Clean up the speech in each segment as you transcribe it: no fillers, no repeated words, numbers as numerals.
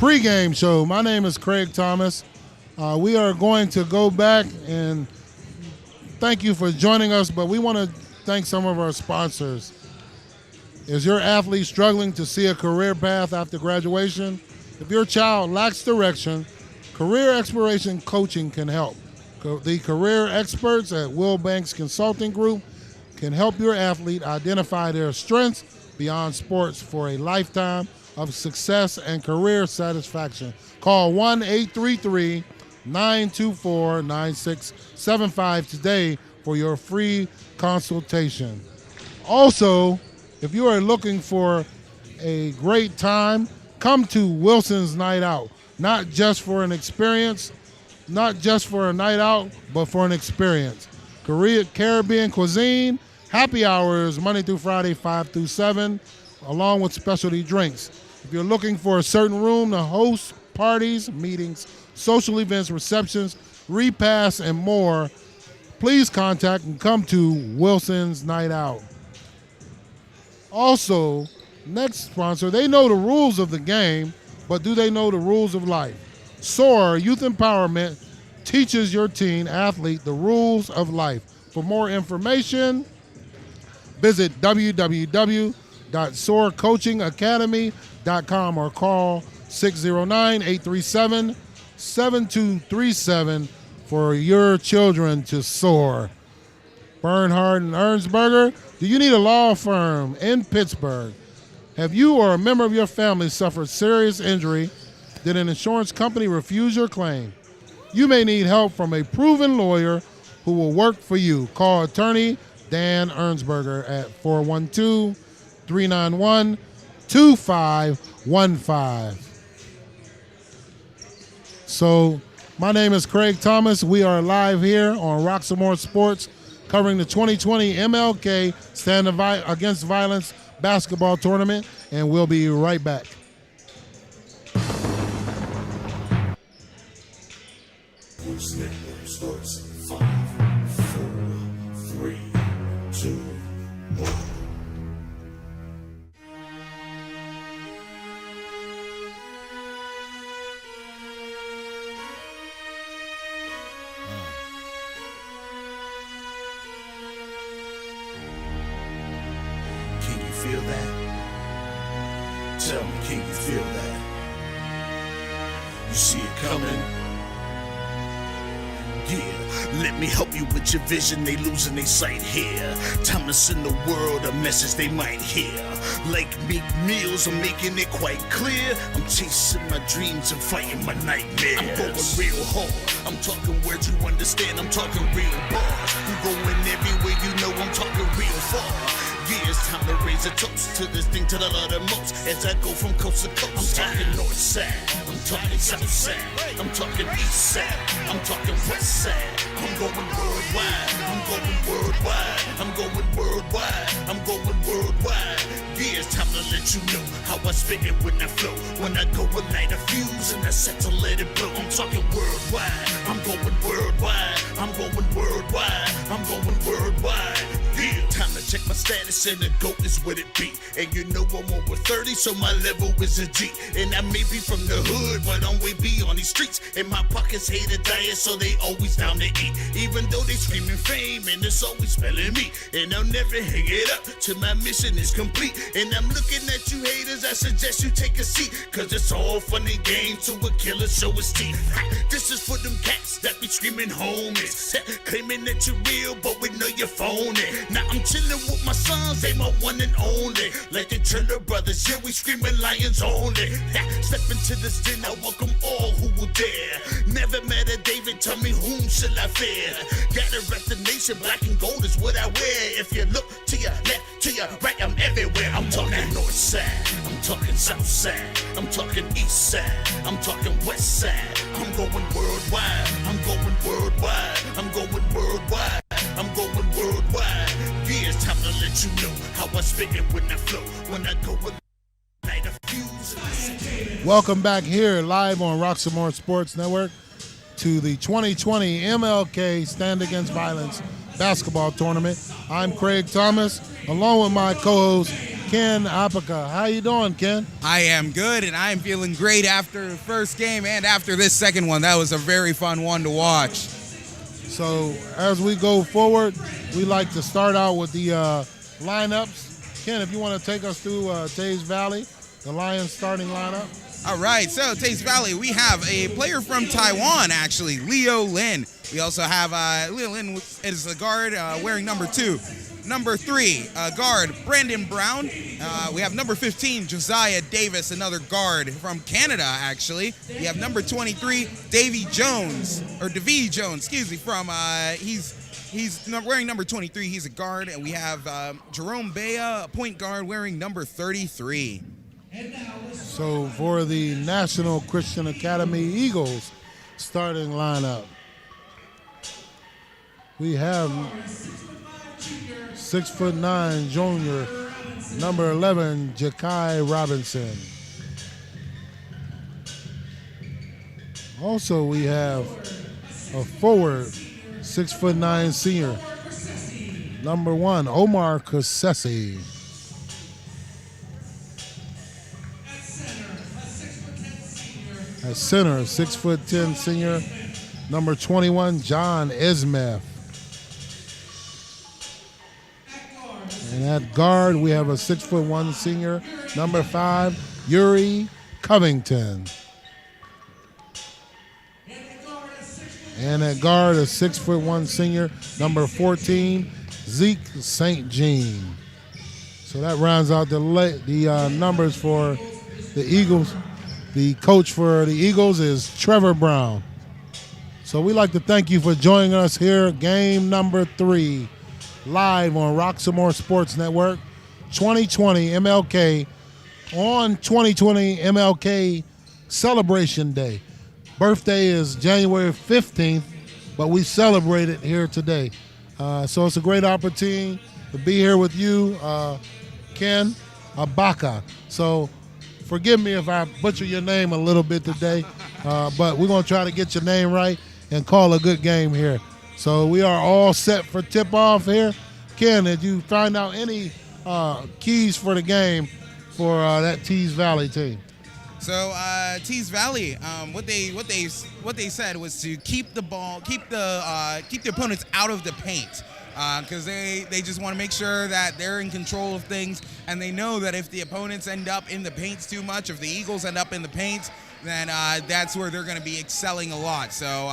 pregame show. My name is Craig Thomas. We are going to go back and thank you for joining us, but we want to thank some of our sponsors. Is your athlete struggling to see a career path after graduation? If your child lacks direction, Career Exploration Coaching can help. The career experts at Will Banks Consulting Group can help your athlete identify their strengths beyond sports for a lifetime of success and career satisfaction. Call 1-833-924-9675 today for your free consultation. Also, if you are looking for a great time, come to Wilson's Night Out. Not just for an experience, not just for a night out, but for an experience. Caribbean cuisine, happy hours Monday through Friday, 5 through 7, along with specialty drinks. If you're looking for a certain room to host parties, meetings, social events, receptions, repasts, and more, please contact and come to Wilson's Night Out. Also, next sponsor, they know the rules of the game, but do they know the rules of life? SOAR Youth Empowerment teaches your teen athlete the rules of life. For more information, visit www.soarcoachingacademy.com or call 609-837-7237 for your children to soar. Bernhard and Ernstberger, do you need a law firm in Pittsburgh? Have you or a member of your family suffered serious injury? Did an insurance company refuse your claim? You may need help from a proven lawyer who will work for you. Call attorney Dan Ernstberger at 412-391-2515. So, my name is Craig Thomas. We are live here on Roxamore Sports covering the 2020 MLK Stand Against Violence basketball tournament, and we'll be right back. Starts 5, 4, 3, 2, 1. Can you feel that? Tell me, can you feel that? You see it coming? Yeah, let me help you with your vision. They losing their sight here. Time to send the world a message they might hear. Like Meek Mills, I'm making it quite clear. I'm chasing my dreams and fighting my nightmares. I'm going real hard. I'm talking words you understand. I'm talking real bars. I'm going everywhere you know. I'm talking real far. Yeah, it's time to raise a toast to this thing to the love the most. As I go from coast to coast, I'm talking north side, I'm talking south side, I'm talking east side, I'm talking west side. I'm going worldwide, I'm going worldwide, I'm going worldwide, I'm going worldwide. Yeah, it's time to let you know how I spit it when I flow. When I go and light a fuse and I set to let it blow. I'm talking worldwide, I'm going worldwide, I'm going worldwide, I'm going worldwide. Yeah, time to check my status and the GOAT is what it be. And you know I'm over 30, so my level is a G. And I may be from the hood, but I'm way beyond these streets. And my pockets hate a diet, so they always down to eat. Even though they screaming fame, and it's always spelling me. And I'll never hang it up till my mission is complete. And I'm looking at you haters, I suggest you take a seat. Cause it's all fun and games to a killer show his teeth. This is for them cats that be screaming homies. Claiming that you're real, but we know you're phony. Now I'm chillin' with my sons, they my one and only. Like the Triller Brothers, yeah, we screamin' lions only. Step into this den, I welcome all who will dare. Never met a David, tell me whom shall I fear? Gotta rep the nation, black and gold is what I wear. If you look to your left, to your right, I'm everywhere. I'm talking north side, I'm talking south side, I'm talking east side, I'm talking west side. I'm going worldwide, I'm going worldwide, I'm going worldwide, I'm going worldwide. Yeah, it's time to let you know how I spit it when I flow. When I go with light a fuse. Welcome back here live on Roxamore Sports Network to the 2020 MLK Stand Against Violence basketball tournament. I'm Craig Thomas, along with my co-host Ken Apica. How you doing, Ken? I am good, and I am feeling great after the first game and after this second one. That was a very fun one to watch. So as we go forward, we like to start out with the lineups. Ken, if you want to take us through Teays Valley, the Lions starting lineup. All right, so Teays Valley, we have a player from Taiwan, actually, Leo Lin. We also have Leo Lin is a guard wearing number 2. Number 3, guard Brandon Brown. We have number 15, Josiah Davis, another guard from Canada, actually. We have number 23, Davy Jones, excuse me, from, he's wearing number 23. He's a guard. And we have Jerome Bea, a point guard, wearing number 33. So for the National Christian Academy Eagles starting lineup, we have 6'9" junior, number 11, Ja'Kai Robinson. Also, we have a forward, 6'9" senior, number 1, Omar Kasesi. At center, 6'10" senior, number 21, John Ismeth. And at guard, we have a 6'1" senior, number 5, Yuri Covington. And at guard, a 6'1" senior, number 14, Zeke St. Jean. So that rounds out the numbers for the Eagles. The coach for the Eagles is Trevor Brown. So we'd like to thank you for joining us here, game number 3, live on Roxamore Sports Network, 2020 MLK, on 2020 MLK Celebration Day. Birthday is January 15th, but we celebrate it here today. So it's a great opportunity to be here with you, Ken Abaka. So forgive me if I butcher your name a little bit today, but we're going to try to get your name right and call a good game here. So we are all set for tip-off here. Ken, did you find out any keys for the game for that Teays Valley team? So Teays Valley, what they said was to keep the ball, keep the opponents out of the paint. Because they just want to make sure that they're in control of things, and they know that if the opponents end up in the paints too much, if the Eagles end up in the paint, then that's where they're going to be excelling a lot. So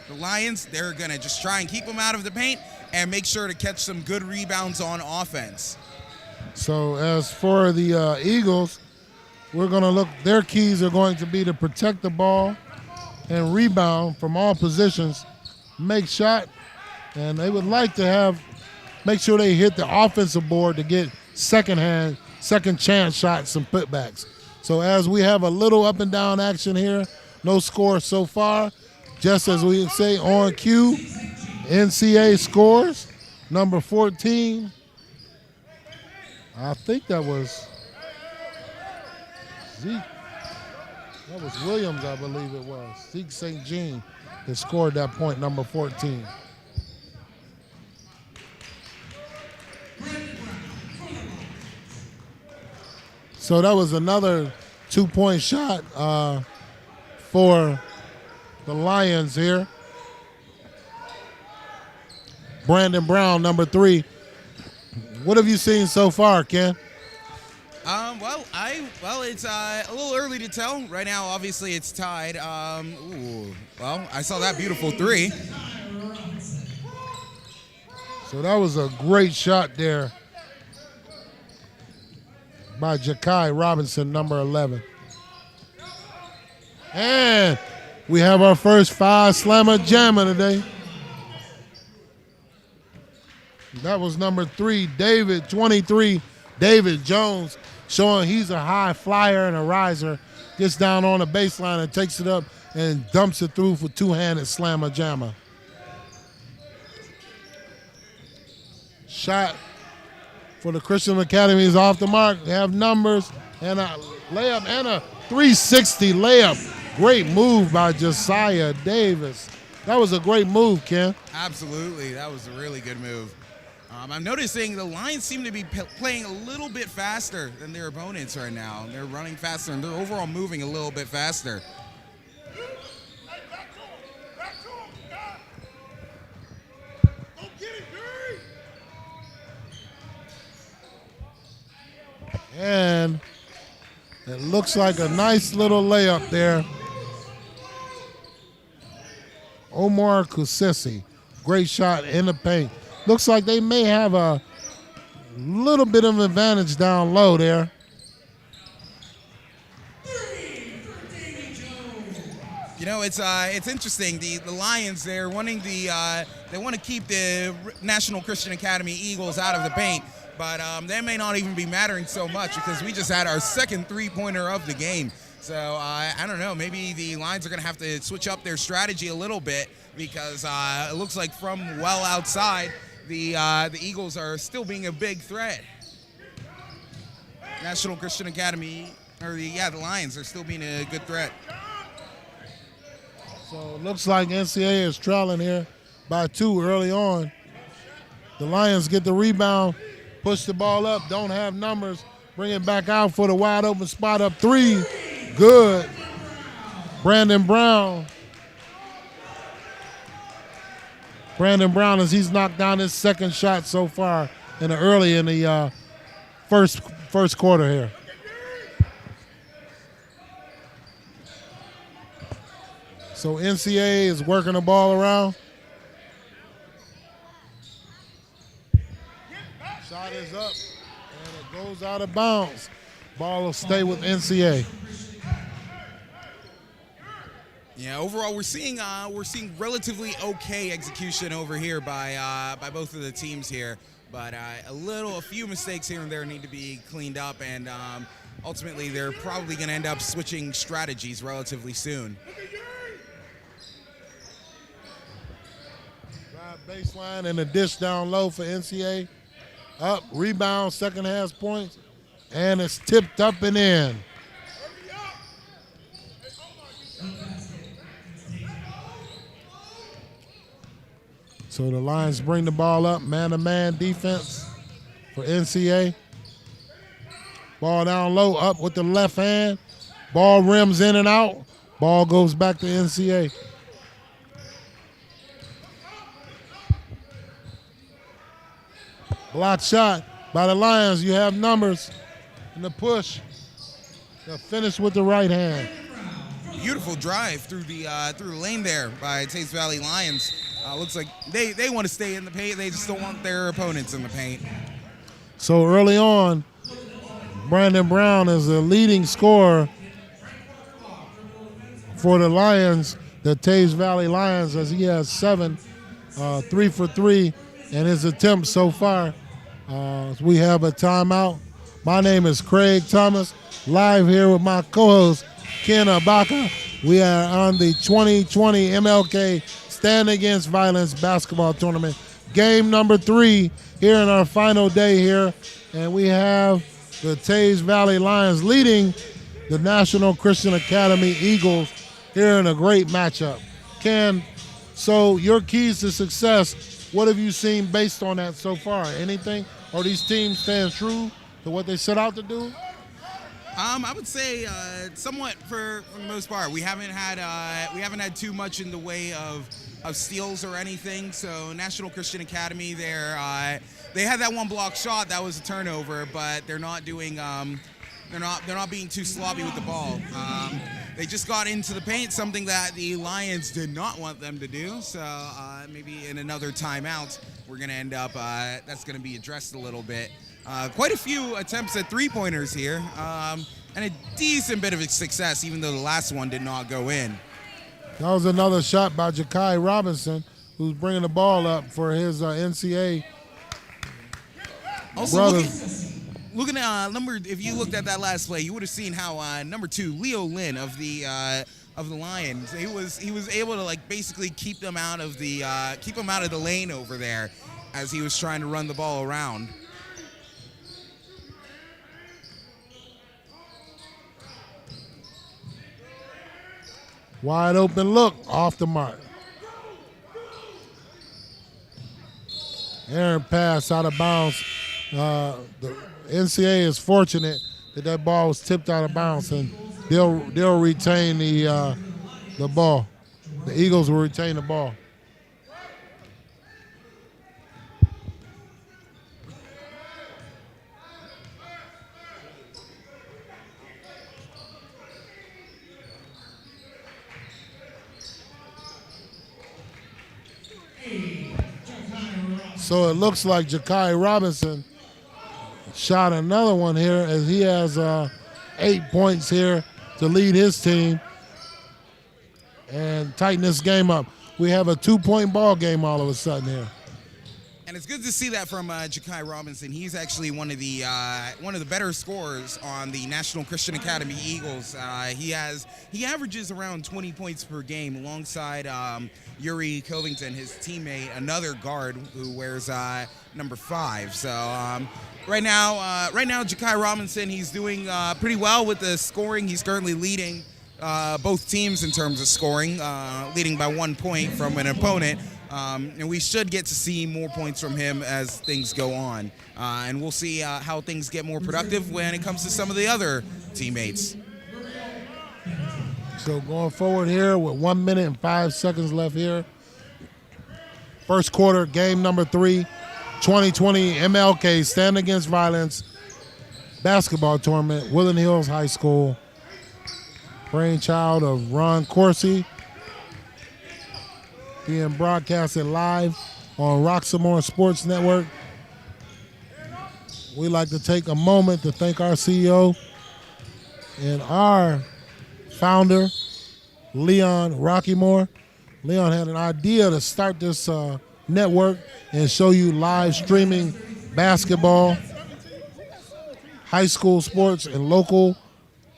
the Lions, they're going to just try and keep them out of the paint and make sure to catch some good rebounds on offense. So as for the Eagles, we're going to look, their keys are going to be to protect the ball and rebound from all positions, make shot, and they would like to make sure they hit the offensive board to get second chance shots and putbacks. So as we have a little up and down action here, no score so far, just as we say on cue, NCA scores, number 14, I think that was Zeke. That was Williams, I believe it was. Zeke St. Jean that scored that point, number 14. So that was another 2-point shot for the Lions here. Brandon Brown, number 3. What have you seen so far, Ken? Well, it's a little early to tell. Right now, obviously, it's tied. I saw that beautiful 3. So that was a great shot there by Ja'Kai Robinson, number 11. And we have our first 5 slammer jammer today. That was number 3, 23, David Jones, showing he's a high flyer and a riser. Gets down on the baseline and takes it up and dumps it through for 2-handed slammer jammer. Shot for the Christian Academy is off the mark. They have numbers and a layup and a 360 layup. Great move by Josiah Davis. That was a great move, Ken. Absolutely, that was a really good move. I'm noticing the Lions seem to be playing a little bit faster than their opponents right now. They're running faster, and they're overall moving a little bit faster. And it looks like a nice little layup there. Omar Kusisi, great shot in the paint. Looks like they may have a little bit of advantage down low there. You know, it's interesting. The Lions, they're wanting they want to keep the National Christian Academy Eagles out of the paint, but that may not even be mattering so much because we just had our second three-pointer of the game. So I don't know. Maybe the Lions are going to have to switch up their strategy a little bit because it looks like from well outside, the Eagles are still being a big threat. National Christian Academy, or the Lions are still being a good threat. So it looks like NCAA is trailing here by 2 early on. The Lions get the rebound, push the ball up, don't have numbers, bring it back out for the wide open spot up 3. Good. Brandon Brown. As he's knocked down his second shot so far in the first quarter here. So NCAA is working the ball around. Shot is up, and it goes out of bounds. Ball will stay with NCAA. Yeah, overall we're seeing relatively okay execution over here by both of the teams here, but a few mistakes here and there need to be cleaned up, and ultimately they're probably going to end up switching strategies relatively soon. Baseline and a dish down low for NCAA. Up, rebound, second half points, and it's tipped up and in. So the Lions bring the ball up, man-to-man defense for NCAA. Ball down low, up with the left hand. Ball rims in and out. Ball goes back to NCAA. Block shot by the Lions. You have numbers in the push. They'll finish with the right hand. Beautiful drive through the lane there by Teays Valley Lions. Looks like they want to stay in the paint. They just don't want their opponents in the paint. So early on, Brandon Brown is the leading scorer for the Lions, the Teays Valley Lions, as he has 7, 3 for 3 in his attempts so far. We have a timeout. My name is Craig Thomas, live here with my co-host, Ken Abaka. We are on the 2020 MLK Stand Against Violence basketball tournament. Game number 3 here in our final day here. And we have the Teays Valley Lions leading the National Christian Academy Eagles here in a great matchup. Ken, so your keys to success, what have you seen based on that so far? Anything? Are these teams staying true to what they set out to do? I would say somewhat for the most part. We haven't had too much in the way of steals or anything. So National Christian Academy, they had that one block shot that was a turnover, but they're not doing they're not being too sloppy with the ball. They just got into the paint, something that the Lions did not want them to do. So maybe in another timeout, we're going to end up, that's going to be addressed a little bit. Quite a few attempts at three-pointers here, and a decent bit of success, even though the last one did not go in. That was another shot by Ja'Kai Robinson, who's bringing the ball up for his NCAA Also, brothers. looking at if you looked at that last play, you would have seen how number 2, Leo Lynn of the Lions, he was able to basically keep them out of the lane over there as he was trying to run the ball around. Wide open look, off the mark. Errant pass out of bounds. The NCAA is fortunate that ball was tipped out of bounds, and they'll retain the ball. The Eagles will retain the ball. So it looks like Ja'Kai Robinson shot another one here as he has 8 points here to lead his team and tighten this game up. We have a 2-point ball game all of a sudden here. And it's good to see that from Ja'Kai Robinson. He's actually one of the better scorers on the National Christian Academy Eagles. He averages around 20 points per game alongside Yuri Covington, his teammate, another guard who wears number 5. So right now, Ja'Kai Robinson, he's doing pretty well with the scoring. He's currently leading both teams in terms of scoring, leading by 1 point from an opponent. And we should get to see more points from him as things go on. And we'll see how things get more productive when it comes to some of the other teammates. So going forward here with 1 minute and 5 seconds left here. First quarter, game number 3, 2020 MLK Stand Against Violence basketball tournament, Woodland Hills High School. Brainchild of Ron Corsi. Being broadcasted live on Roxamore Sports Network. We'd like to take a moment to thank our CEO and our founder, Leon Rockymore. Leon had an idea to start this network and show you live streaming basketball, high school sports, and local,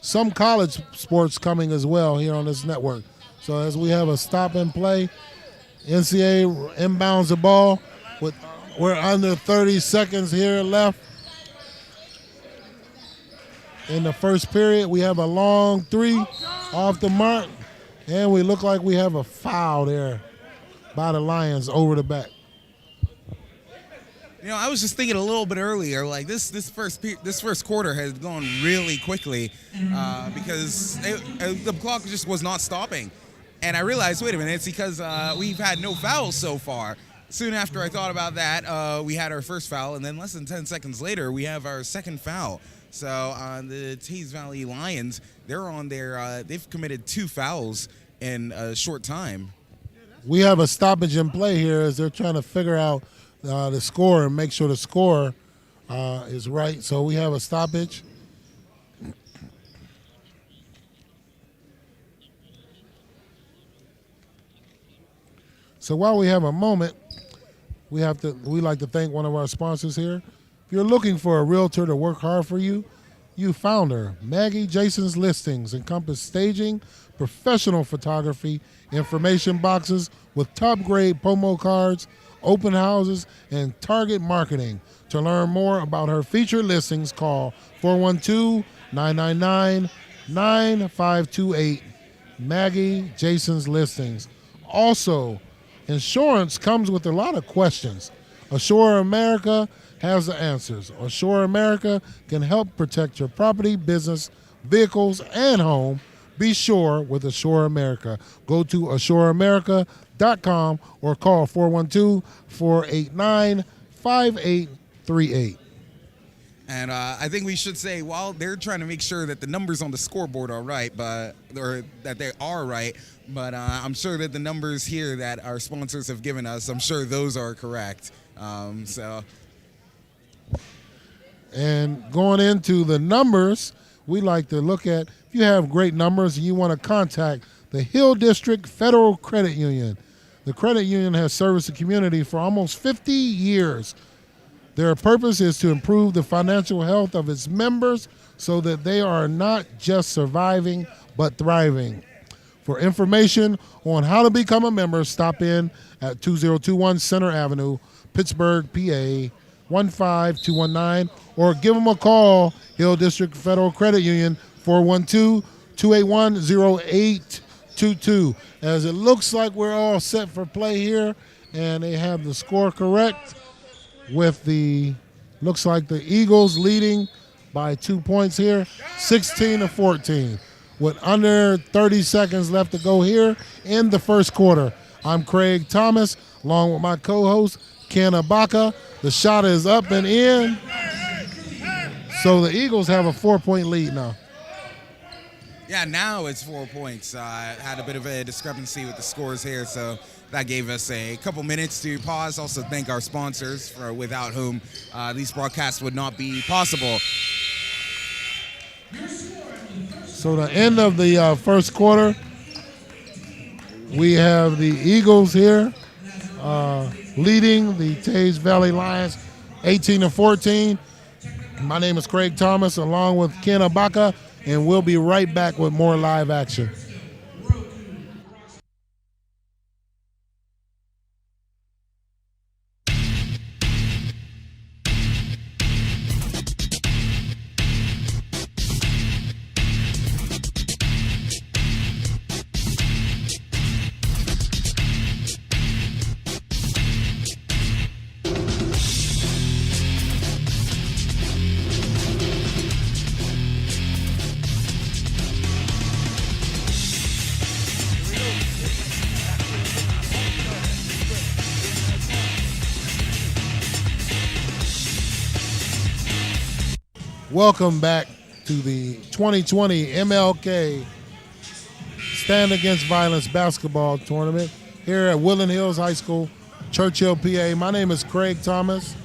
some college sports coming as well here on this network. So as we have a stop and play, NCAA inbounds the ball. We're under 30 seconds here left in the first period. We have a long 3 off the mark, and we look like we have a foul there by the Lions over the back. You know, I was just thinking a little bit earlier, like this first quarter has gone really quickly because the clock just was not stopping. And I realized, wait a minute, it's because we've had no fouls so far. Soon after I thought about that, we had our first foul, and then less than 10 seconds later, we have our second foul. So the Teays Valley Lions, they've committed 2 fouls in a short time. We have a stoppage in play here as they're trying to figure out the score and make sure the score is right. So we have a stoppage. So while we have a moment, we like to thank one of our sponsors here. If you're looking for a realtor to work hard for you, you found her. Maggie Jason's Listings encompass staging, professional photography, information boxes with top-grade promo cards, open houses, and target marketing. To learn more about her featured listings, call 412-999-9528. Maggie Jason's Listings. Also, insurance comes with a lot of questions. Assure America has the answers. Assure America can help protect your property, business, vehicles, and home. Be sure with Assure America. Go to AssureAmerica.com or call 412-489-5838. And I think we should say, while they're trying to make sure that the numbers on the scoreboard are right, or that they are right, but I'm sure that the numbers here that our sponsors have given us, I'm sure those are correct. And going into the numbers, we like to look at, if you have great numbers and you want to contact the Hill District Federal Credit Union. The credit union has serviced the community for almost 50 years. Their purpose is to improve the financial health of its members so that they are not just surviving, but thriving. For information on how to become a member, stop in at 2021 Center Avenue, Pittsburgh, PA, 15219, or give them a call, Hill District Federal Credit Union, 412-281-0822. As it looks like we're all set for play here, and they have the score correct. with looks like the Eagles leading by 2 points here, 16-14. With under 30 seconds left to go here in the first quarter. I'm Craig Thomas, along with my co-host, Ken Abaka. The shot is up and in. So the Eagles have a 4-point lead now. Yeah, now it's 4 points. Had a bit of a discrepancy with the scores here, so that gave us a couple minutes to pause. Also thank our sponsors, without whom these broadcasts would not be possible. So the end of the first quarter, we have the Eagles here leading the Teays Valley Lions 18-14. My name is Craig Thomas along with Ken Abaka, and we'll be right back with more live action. Welcome back to the 2020 MLK Stand Against Violence basketball tournament here at Woodland Hills High School, Churchill, PA. My name is Craig Thomas,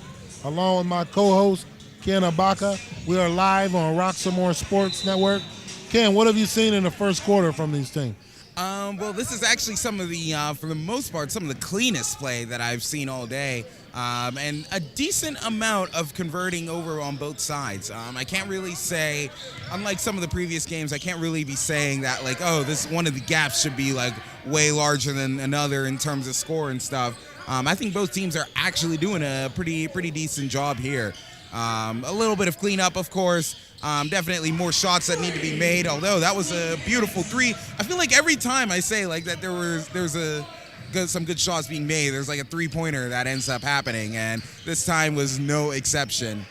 along with my co-host, Ken Abaka. We are live on Roxamore Sports Network. Ken, what have you seen in the first quarter from these teams? Well, this is actually some of the, for the most part, some of the cleanest play that I've seen all day. And a decent amount of converting over on both sides. I can't really say, unlike some of the previous games, I can't really be saying that, like, oh, this one of the gaps should be, like, way larger than another in terms of score and stuff. I think both teams are actually doing a pretty decent job here. A little bit of cleanup, of course. Definitely more shots that need to be made, although that was a beautiful three. I feel like every time I say like that there's some good shots being made, there's like a three-pointer that ends up happening, and this time was no exception.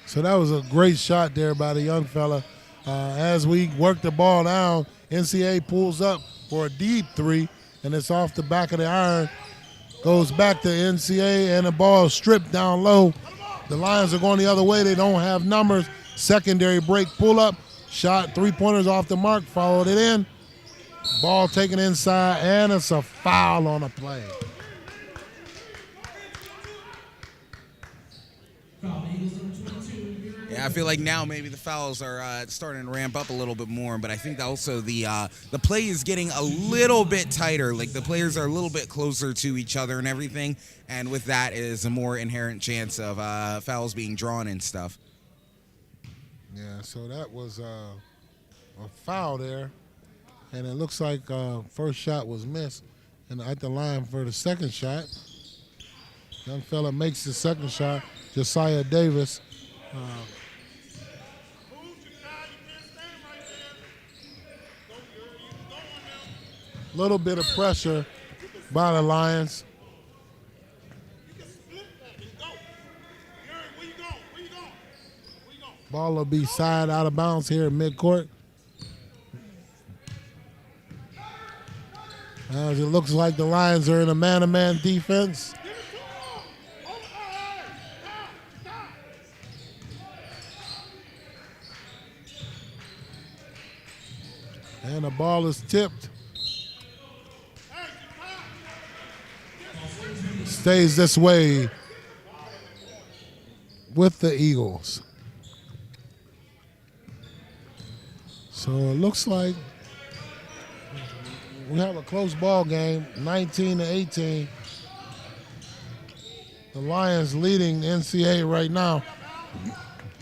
So that was a great shot there by the young fella. As we work the ball down, NCAA pulls up for a deep three, and it's off the back of the iron. Goes back to NCAA, and the ball is stripped down low. The Lions are going the other way. They don't have numbers. Secondary break, pull up, shot, three-pointers off the mark, followed it in. Ball taken inside, and it's a foul on a play. Yeah, I feel like now maybe the fouls are starting to ramp up a little bit more, but I think also the play is getting a little bit tighter. Like the players are a little bit closer to each other and everything, and with that is a more inherent chance of fouls being drawn and stuff. Yeah, so that was a foul there, and it looks like first shot was missed, and at the line for the second shot, young fella makes the second shot, Josiah Davis. Little bit of pressure by the Lions. Ball will be side out of bounds here at midcourt. As it looks like the Lions are in a man-to-man defense. And the ball is tipped. Stays this way with the Eagles. So it looks like we have a close ball game, 19-18. The Lions leading NCAA right now.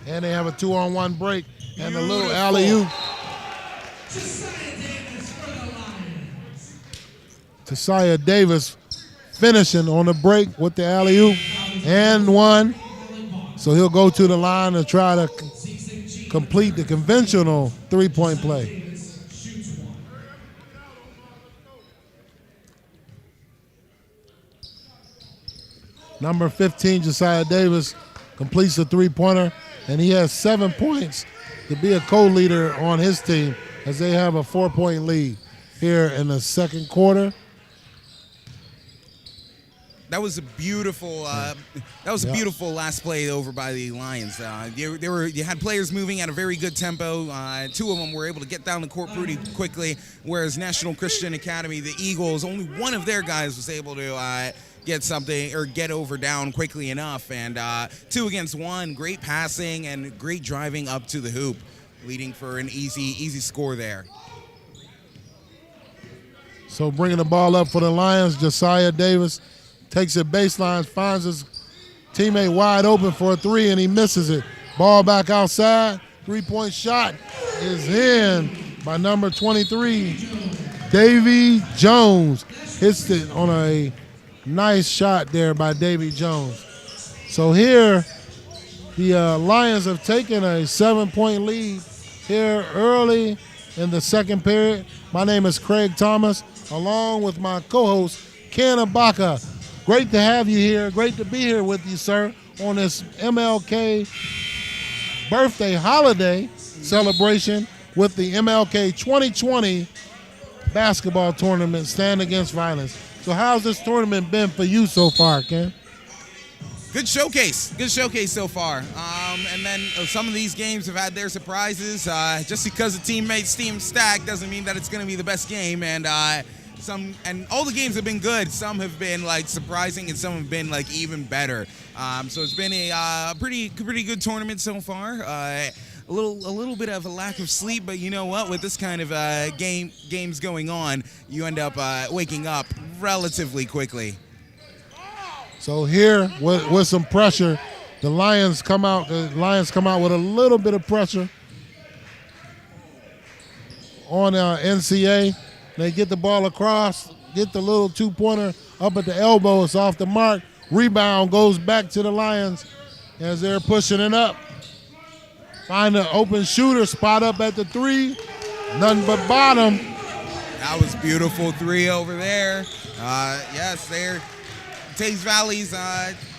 And they have a 2-on-1 break and a little alley-oop. Josiah Davis finishing on the break with the alley-oop and one. So he'll go to the line and try to complete the conventional three-point play. Number 15, Josiah Davis, completes the three-pointer, and he has 7 points to be a co-leader on his team as they have a 4-point lead here in the second quarter. That was a beautiful. Beautiful last play over by the Lions. You had players moving at a very good tempo. 2 of them were able to get down the court pretty quickly, whereas National Christian Academy, the Eagles, only one of their guys was able to get something or get over down quickly enough. And 2 against 1, great passing and great driving up to the hoop, leading for an easy score there. So bringing the ball up for the Lions, Josiah Davis takes it baseline, finds his teammate wide open for a 3, and he misses it. Ball back outside. 3-point shot is in by number 23, Davy Jones. Hits it on a nice shot there by Davy Jones. So here, the Lions have taken a 7-point lead here early in the second period. My name is Craig Thomas, along with my co-host, Ken Ibaka. Great to have you here. Great to be here with you, sir, on this MLK birthday holiday celebration with the MLK 2020 basketball tournament, Stand Against Violence. So how's this tournament been for you so far, Ken? Good showcase so far. And then some of these games have had their surprises. Just because a teammate's team stacked doesn't mean that it's going to be the best game. And all the games have been good. Some have been like surprising, and some have been like even better. So it's been a pretty good tournament so far. A little bit of a lack of sleep, but you know what? With this kind of games going on, you end up waking up relatively quickly. So here with some pressure, the Lions come out. The Lions come out with a little bit of pressure on NCA. They get the ball across, get the little 2-pointer up at the elbow. It's off the mark. Rebound goes back to the Lions as they're pushing it up. Find an open shooter, spot up at the 3. Nothing but bottom. That was beautiful 3 over there. Yes, they're Teays Valley's.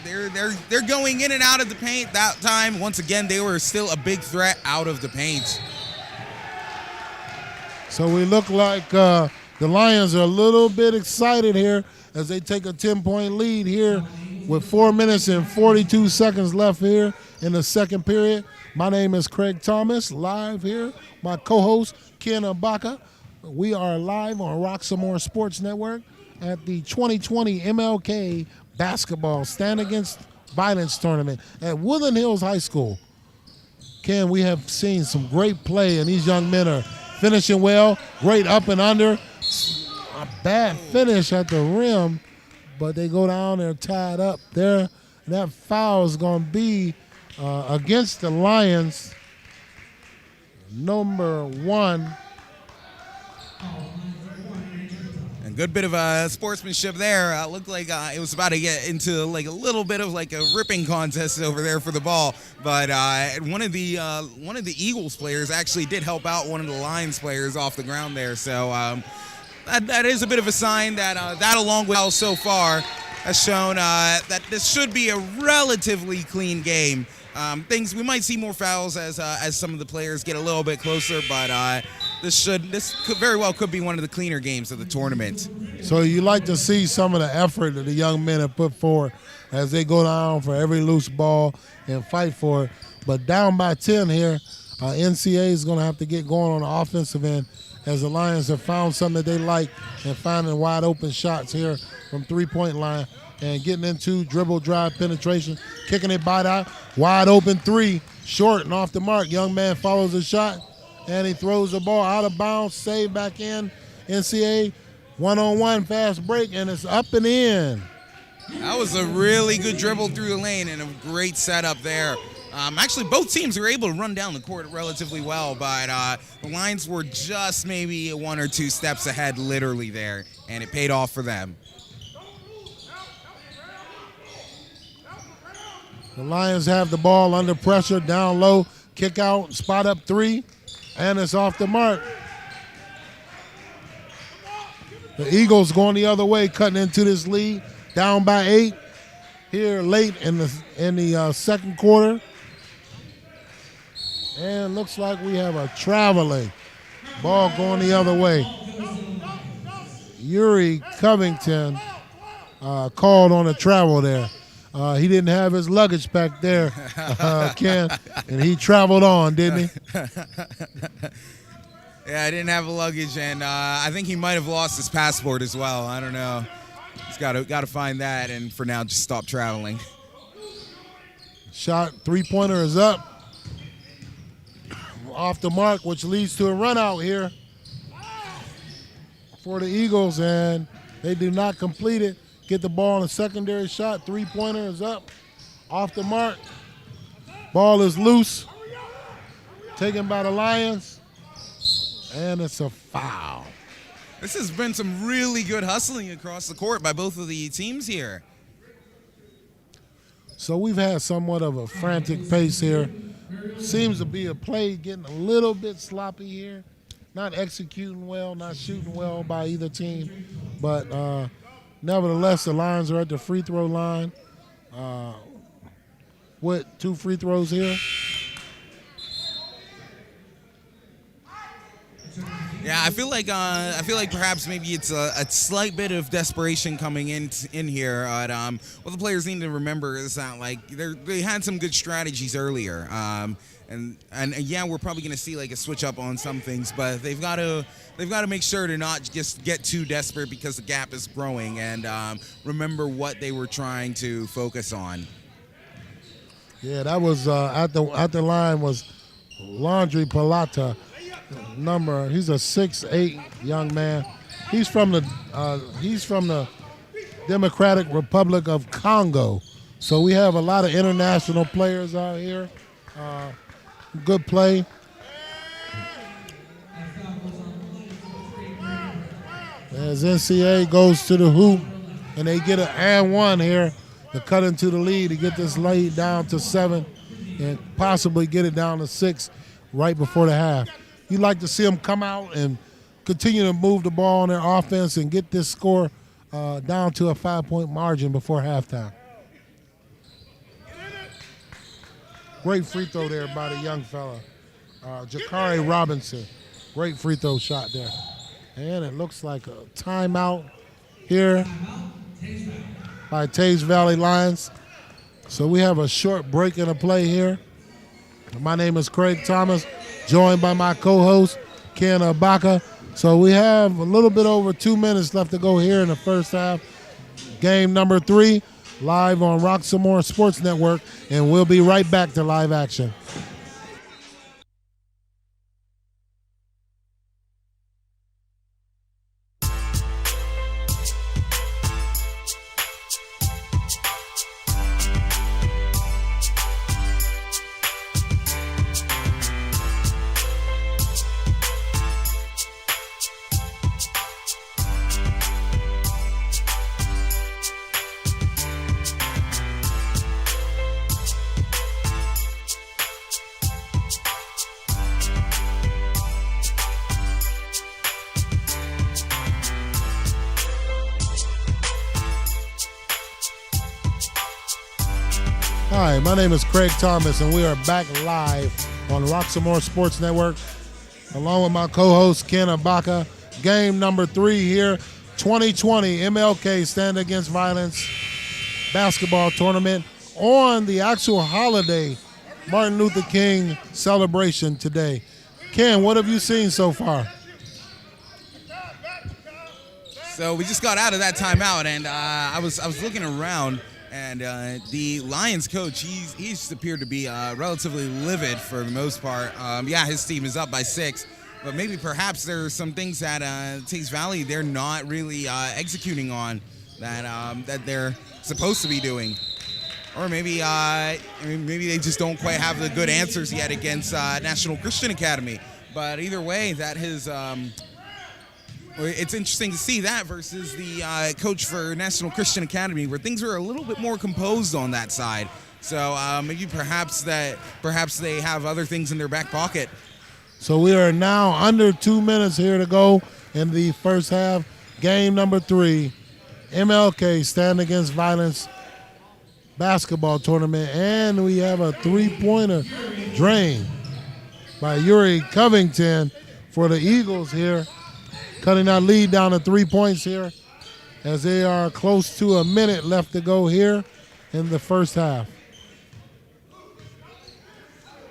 They're going in and out of the paint that time. Once again, they were still a big threat out of the paint. So we look like the Lions are a little bit excited here as they take a 10-point lead here with 4 minutes and 42 seconds left here in the second period. My name is Craig Thomas, live here. My co-host, Ken Ibaka. We are live on Roxamore Sports Network at the 2020 MLK Basketball Stand Against Violence Tournament at Woodland Hills High School. Ken, we have seen some great play, and these young men are finishing well, great up and under. A bad finish at the rim, but they go down, they're tied up there. That foul is going to be against the Lions. Number 1. A good bit of sportsmanship there. Looked like it was about to get into like a little bit of like a ripping contest over there for the ball, but one of the Eagles players actually did help out one of the Lions players off the ground there. So that is a bit of a sign that that along with so far has shown that this should be a relatively clean game. We might see more fouls as some of the players get a little bit closer, but this could very well be one of the cleaner games of the tournament. So you like to see some of the effort that the young men have put forward as they go down for every loose ball and fight for it. But down by 10 here, NCA is going to have to get going on the offensive end as the Lions have found something that they like and finding wide open shots here from 3-point line and getting into dribble, drive, penetration, kicking it by out, wide open 3, short and off the mark. Young man follows the shot, and he throws the ball out of bounds, save back in. NCA, one-on-one, fast break, and it's up and in. That was a really good dribble through the lane and a great setup there. Actually, both teams were able to run down the court relatively well, but the Lions were just maybe 1 or 2 steps ahead literally there, and it paid off for them. The Lions have the ball under pressure, down low, kick out, spot up 3, and it's off the mark. The Eagles going the other way, cutting into this lead, down by 8. here late in the second quarter. And looks like we have a traveling ball going the other way. Yuri Covington called on a travel there. He didn't have his luggage back there, Ken, and he traveled on, didn't he? Yeah, I didn't have a luggage, and I think he might have lost his passport as well. I don't know. He's got to find that, and for now, just stop traveling. Shot, three-pointer is up. Off the mark, which leads to a run out here for the Eagles, and they do not complete it. Get the ball on a secondary shot. Three-pointer is up. Off the mark. Ball is loose. Taken by the Lions. And it's a foul. This has been some really good hustling across the court by both of the teams here. So we've had somewhat of a frantic pace here. Seems to be a play getting a little bit sloppy here. Not executing well, not shooting well by either team. But nevertheless, the Lions are at the free throw line with 2 free throws here. Yeah, I feel like perhaps maybe it's a slight bit of desperation coming in here. What the players need to remember is that like they had some good strategies earlier, and yeah, we're probably going to see like a switch up on some things, but they've got to make sure to not just get too desperate because the gap is growing, and remember what they were trying to focus on. Yeah, that was at the line was Laundry Palata. He's a 6'8" young man. He's from the Democratic Republic of Congo. So we have a lot of international players out here. Good play. As NCAA goes to the hoop, and they get an and one here to cut into the lead to get this lead down to 7 and possibly get it down to 6 right before the half. You'd like to see them come out and continue to move the ball on their offense and get this score down to a 5-point margin before halftime. Great free throw there by the young fella, Jakari Robinson. Great free throw shot there. And it looks like a timeout here by Teays Valley Lions. So we have a short break in the play here. My name is Craig Thomas, joined by my co-host, Ken Abaka. So we have a little bit over 2 minutes left to go here in the first half. Game number 3, live on Roxamore Sports Network, and we'll be right back to live action. Hi, my name is Craig Thomas, and we are back live on Roxamore Sports Network, along with my co-host, Ken Abaka. Game number 3 here, 2020 MLK Stand Against Violence basketball tournament on the actual holiday, Martin Luther King celebration today. Ken, what have you seen so far? So we just got out of that timeout, and I was looking around. And the Lions coach, he's appeared to be relatively livid for the most part. Yeah, his team is up by 6, but maybe perhaps there are some things that Teays Valley they're not really executing on that they're supposed to be doing, or maybe they just don't quite have the good answers yet against National Christian Academy. But either way, that has. It's interesting to see that versus the coach for National Christian Academy, where things are a little bit more composed on that side. So maybe perhaps they have other things in their back pocket. So we are now under 2 minutes here to go in the first half. Game number 3, MLK Stand Against Violence basketball tournament, and we have a three-pointer drain by Yuri Covington for the Eagles here, cutting that lead down to 3 points here as they are close to a minute left to go here in the first half.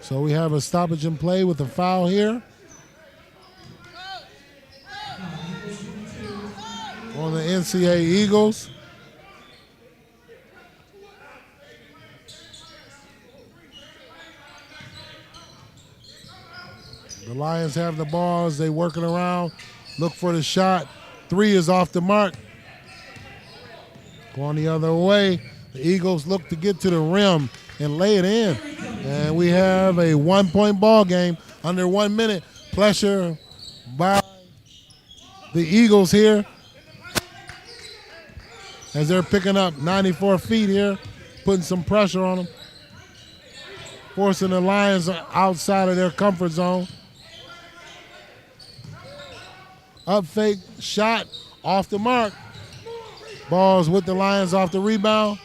So we have a stoppage in play with a foul here on the NCAA Eagles. The Lions have the ball as they working around, look for the shot. Three is off the mark. Going the other way, the Eagles look to get to the rim and lay it in. And we have a 1-point ball game under 1 minute. Pressure by the Eagles here as they're picking up 94 feet here, putting some pressure on them, forcing the Lions outside of their comfort zone. Up fake, shot, off the mark. Ball's with the Lions off the rebound.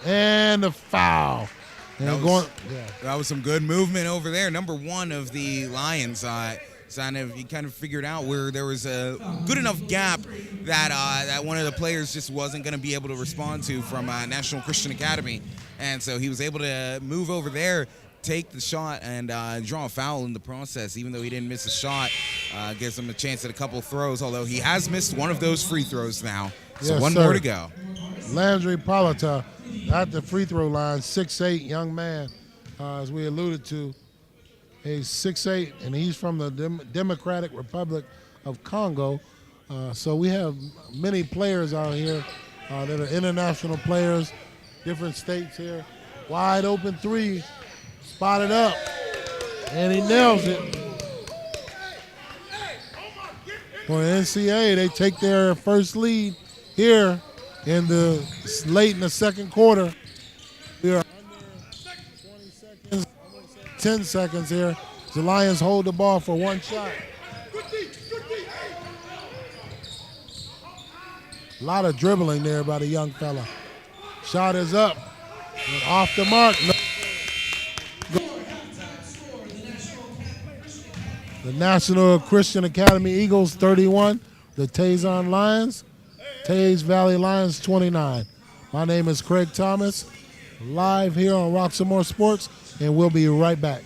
And the foul. And that was some good movement over there. Number one of the Lions, he kind of figured out where there was a good enough gap that one of the players just wasn't going to be able to respond to from National Christian Academy. And so he was able to move over there, take the shot, and draw a foul in the process. Even though he didn't miss a shot, gives him a chance at a couple throws, although he has missed one of those free throws now. So yes, one sir. more to go. Landry Polita at the free throw line, 6'8", young man, as we alluded to. He's 6'8", and he's from the Democratic Republic of Congo. So we have many players out here that are international players, different states here. Wide open three, spotted up, and he nails it. For the NCAA, they take their first lead here late in the second quarter. We are under 20 seconds, 10 seconds here. The Lions hold the ball for one shot. A lot of dribbling there by the young fella. Shot is up and off the mark. The National Christian Academy Eagles 31, the Teays Lions, Teays Valley Lions 29. My name is Craig Thomas, live here on Rock Some More Sports, and we'll be right back.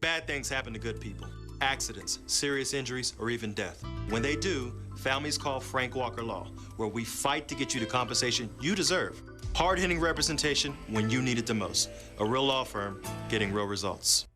Bad things happen to good people. Accidents, serious injuries, or even death. When they do, families call Frank Walker Law, where we fight to get you the compensation you deserve. Hard-hitting representation when you need it the most. A real law firm getting real results.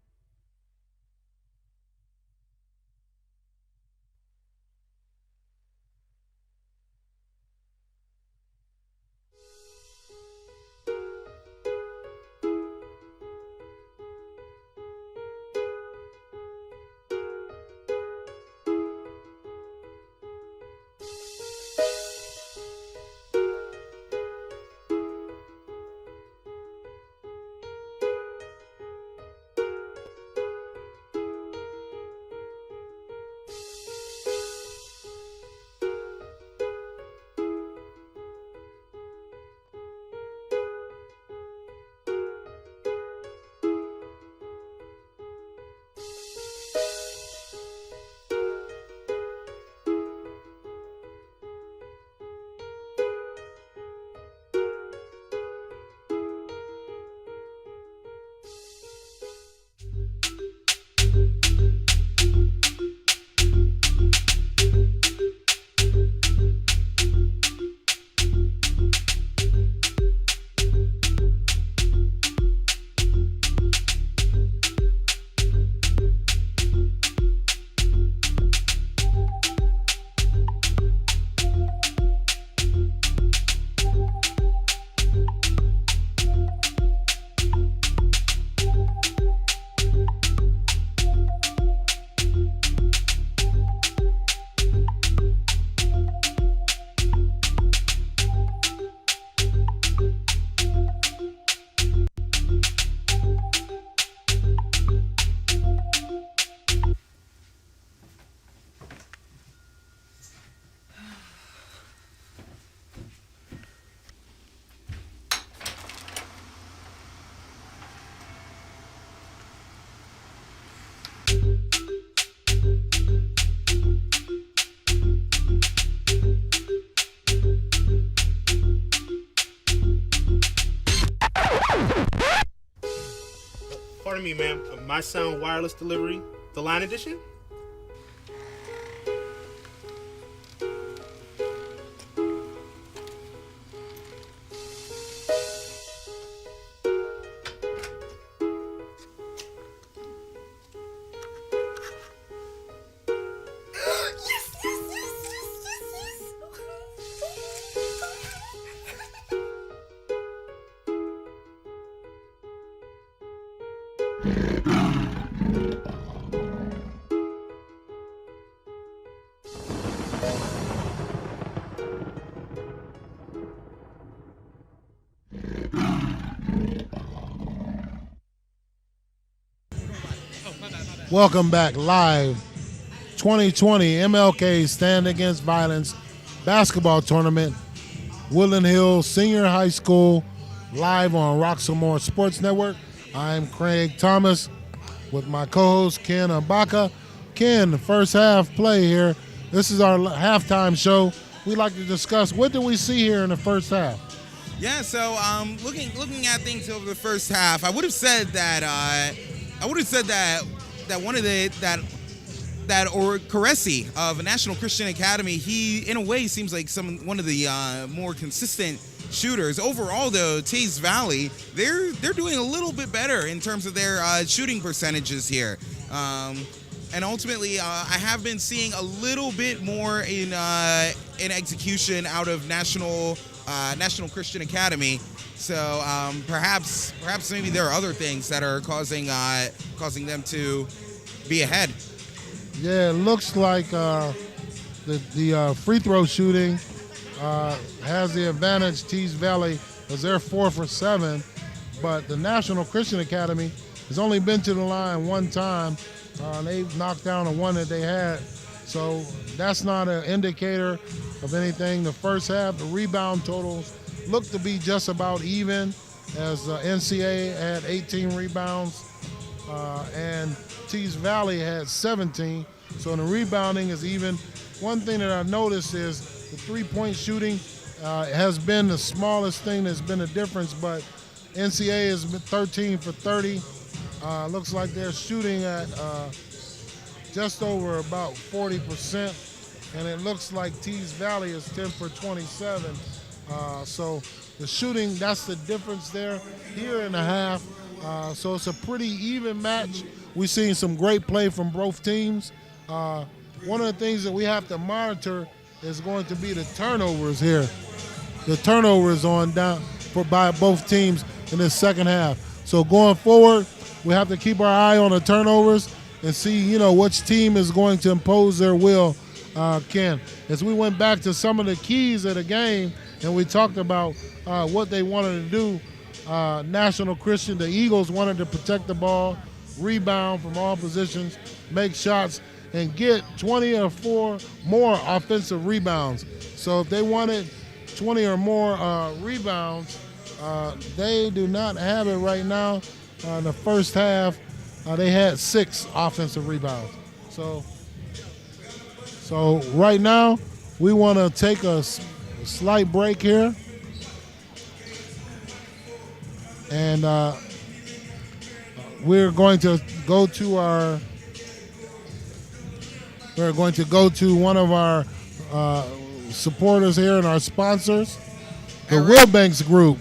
Pardon me, ma'am. My Sound Wireless Delivery, the Line Edition? Welcome back live. 2020 MLK Stand Against Violence basketball tournament. Woodland Hills Senior High School live on Roxamore Sports Network. I'm Craig Thomas with my co-host Ken Abaka. Ken, first half play here. This is our halftime show. We like to discuss what did we see here in the first half. Yeah, so looking at things over the first half, I would have said that one of that Caresi of National Christian Academy, he in a way seems like one of the more consistent shooters. Overall, though, Teays Valley, they're doing a little bit better in terms of their shooting percentages here. And ultimately, I have been seeing a little bit more in execution out of National Christian Academy. So perhaps maybe there are other things that are causing them to be ahead. Yeah, it looks like the free throw shooting has the advantage. Teays Valley, as they're 4 for 7, but the National Christian Academy has only been to the line one time. They've knocked down the one that they had, so that's not an indicator of anything. The first half, the rebound totals look to be just about even, as NCA had 18 rebounds and Teays Valley had 17, so the rebounding is even. One thing that I noticed is the three-point shooting has been the smallest thing that's been a difference, but NCA has been 13 for 30, Looks like they're shooting at just over about 40%, and it looks like Teays Valley is 10 for 27. So the shooting, that's the difference there, here in the half. So it's a pretty even match. We've seen some great play from both teams. One of the things that we have to monitor is going to be the turnovers here. The turnovers by both teams in this second half. So going forward, we have to keep our eye on the turnovers and see, which team is going to impose their will, Ken. As we went back to some of the keys of the game and we talked about what they wanted to do, National Christian, the Eagles wanted to protect the ball, rebound from all positions, make shots, and get 20 or more offensive rebounds. So if they wanted 20 or more rebounds, they do not have it right now. In the first half, they had 6 offensive rebounds. So right now, we want to take a slight break here. And we're going to go to one of our supporters here and our sponsors, the Wilbanks Group.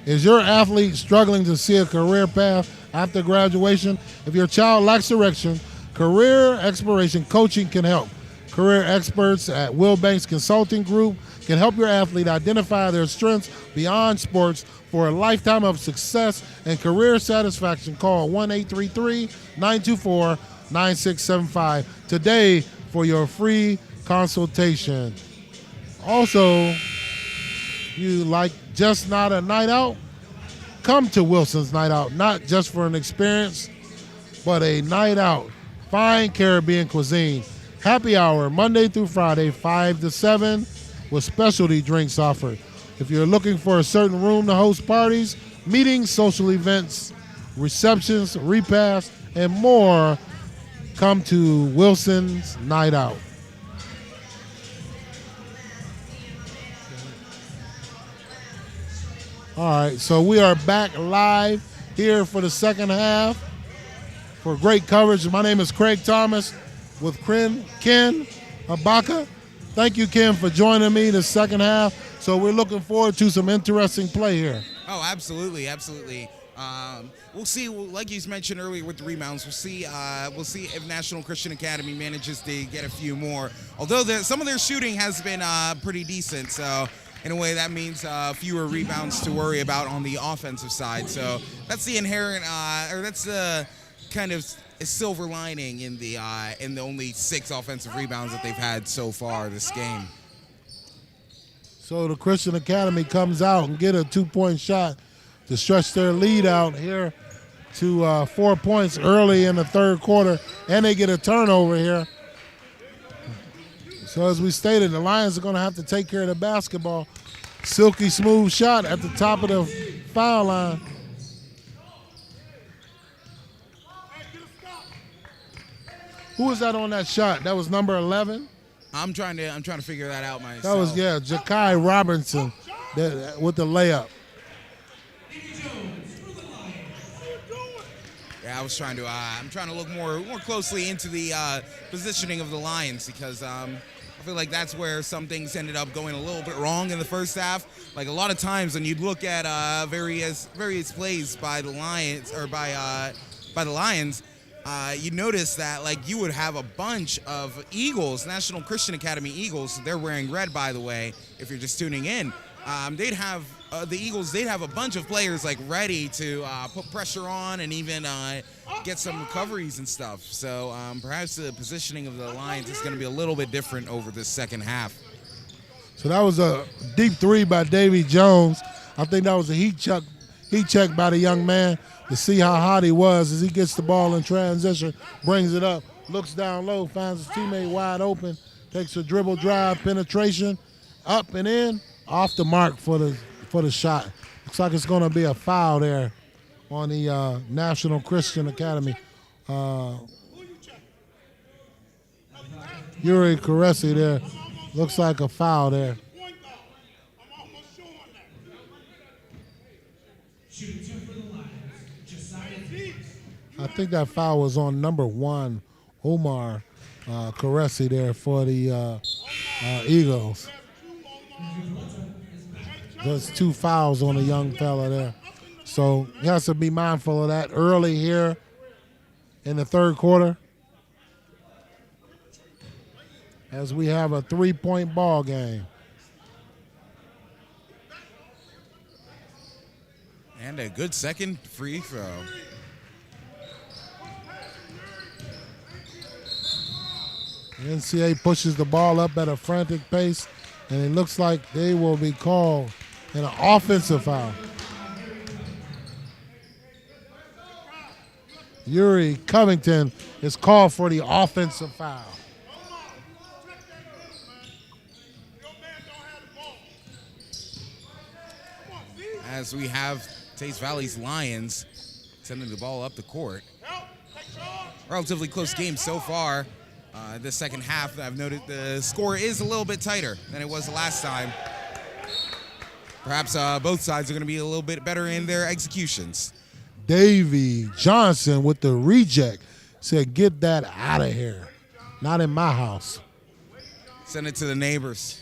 Is your athlete struggling to see a career path after graduation? If your child lacks direction, career exploration coaching can help. Career experts at Wilbanks Consulting Group can help your athlete identify their strengths beyond sports for a lifetime of success and career satisfaction. Call 1-833-924-9675 today for your free consultation. Also, you like just not a night out? Come to Wilson's Night Out, not just for an experience, but a night out. Fine Caribbean cuisine. Happy hour, Monday through Friday, 5 to 7, with specialty drinks offered. If you're looking for a certain room to host parties, meetings, social events, receptions, repasts, and more, come to Wilson's Night Out. All right, so we are back live here for the second half for great coverage. My name is Craig Thomas with Ken Abaka. Thank you, Ken, for joining me the second half. So we're looking forward to some interesting play here. Oh, absolutely. We'll see, like you mentioned earlier with the rebounds, we'll see if National Christian Academy manages to get a few more. Although some of their shooting has been pretty decent, so in a way that means fewer rebounds to worry about on the offensive side. So that's the inherent, or that's the kind of a silver lining in the only 6 offensive rebounds that they've had so far this game. So the Christian Academy comes out and get a 2-point shot to stretch their lead out here to 4 points early in the third quarter, and they get a turnover here. So as we stated, the Lions are going to have to take care of the basketball. Silky smooth shot at the top of the foul line. Who was that on that shot? That was number 11? I'm trying to figure that out myself. That was, Ja'Kai Robinson with the layup. Yeah, I'm trying to look more closely into the positioning of the Lions because I feel like that's where some things ended up going a little bit wrong in the first half. Like a lot of times when you'd look at various plays by the Lions you notice that like you would have a bunch of Eagles, National Christian Academy Eagles. They're wearing red, by the way, if you're just tuning in. They'd have the Eagles. They'd have a bunch of players like ready to put pressure on and even get some recoveries and stuff. So perhaps the positioning of the Lions is going to be a little bit different over this second half. So that was a deep 3 by Davy Jones. I think that was a heat check by the young man to see how hot he was as he gets the ball in transition, brings it up, looks down low, finds his teammate wide open, takes a dribble drive, penetration, up and in, off the mark for the shot. Looks like it's going to be a foul there on the National Christian Academy. Yuri Caresi there. Looks like a foul there. I think that foul was on number 1, Omar Caressi there for the Eagles. There's 2 fouls on a young fella there. So he has to be mindful of that early here in the third quarter as we have a 3-point ball game. And a good second free throw. The NCAA pushes the ball up at a frantic pace, and it looks like they will be called an offensive foul. Yuri Covington is called for the offensive foul. As we have Teays Valley's Lions sending the ball up the court. Relatively close game so far. This second half, I've noted the score is a little bit tighter than it was the last time. Perhaps both sides are going to be a little bit better in their executions. Davy Johnson with the reject said, "Get that out of here. Not in my house." Send it to the neighbors.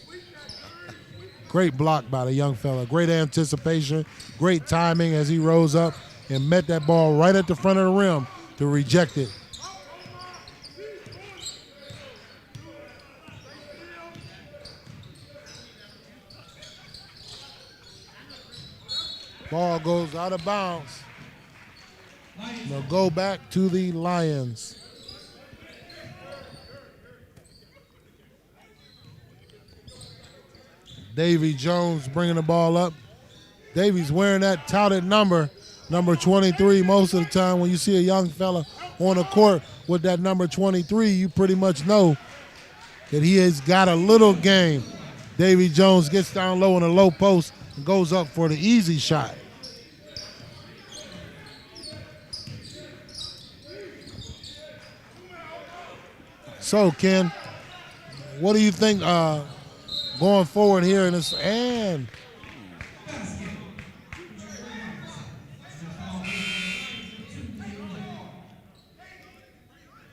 Great block by the young fella. Great anticipation. Great timing as he rose up and met that ball right at the front of the rim to reject it. Ball goes out of bounds. They'll go back to the Lions. Davy Jones bringing the ball up. Davy's wearing that touted number 23. Most of the time when you see a young fella on the court with that number 23, you pretty much know that he has got a little game. Davy Jones gets down low in the low post and goes up for the easy shot. So, Ken, what do you think going forward here in this? And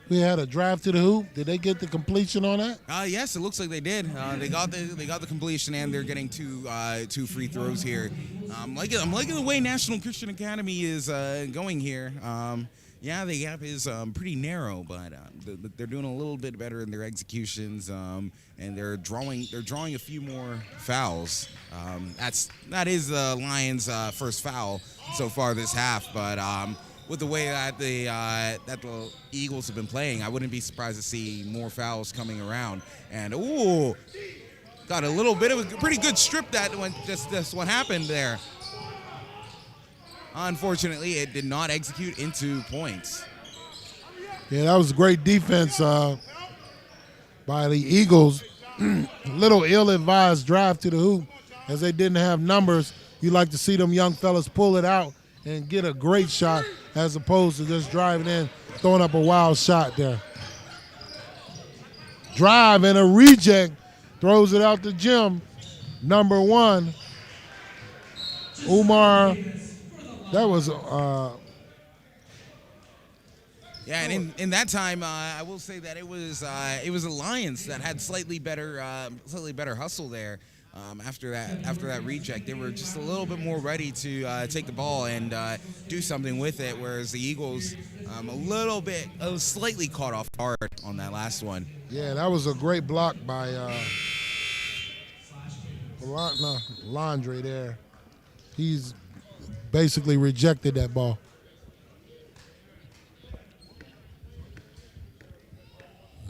we had a drive to the hoop. Did they get the completion on that? Yes, it looks like they did. They got the completion, and they're getting two free throws here. I'm liking the way National Christian Academy is going here. Yeah, the gap is pretty narrow, but they're doing a little bit better in their executions, and they're drawing a few more fouls. That is the Lions' first foul so far this half, but with the way that the Eagles have been playing, I wouldn't be surprised to see more fouls coming around. And got a little bit of a pretty good strip that went just what happened there. Unfortunately, it did not execute into points. Yeah, that was great defense by the Eagles. Little ill-advised drive to the hoop as they didn't have numbers. You like to see them young fellas pull it out and get a great shot as opposed to just driving in, throwing up a wild shot there. Drive and a reject, throws it out the gym. Number 1, Umar. That was yeah, and in that time, I will say that it was the Lions that had slightly better hustle there. After that reject, they were just a little bit more ready to take the ball and do something with it, whereas the Eagles slightly caught off guard on that last one. Yeah, that was a great block by Laundry there. He's basically rejected that ball.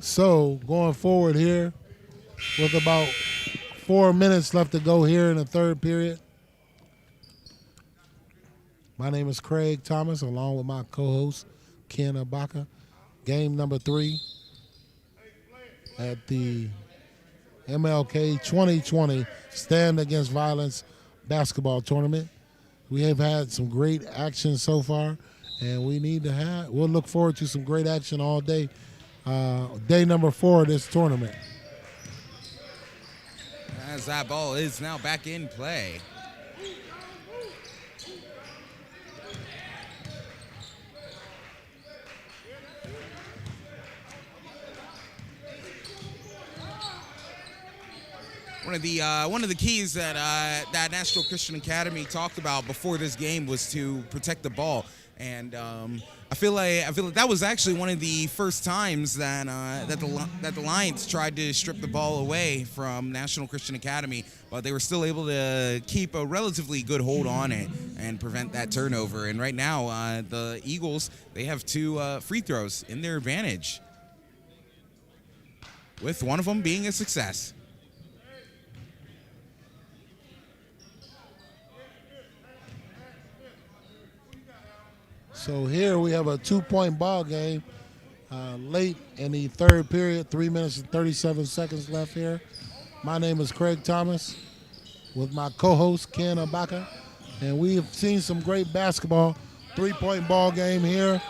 So going forward here with about 4 minutes left to go here in the third period. My name is Craig Thomas along with my co-host Ken Abaka. Game number 3 at the MLK 2020 Stand Against Violence basketball tournament. We have had some great action so far, and we'll look forward to some great action all day. Day number 4 of this tournament. As that ball is now back in play. one of the keys that that National Christian Academy talked about before this game was to protect the ball, and I feel like that was actually one of the first times that that the Lions tried to strip the ball away from National Christian Academy, but they were still able to keep a relatively good hold on it and prevent that turnover. And right now, the Eagles, they have 2 free throws in their advantage, with one of them being a success. So here we have a 2-point ball game late in the third period, 3 minutes and 37 seconds left here. My name is Craig Thomas with my co-host Ken Abaka, and we have seen some great basketball, 3-point ball game here.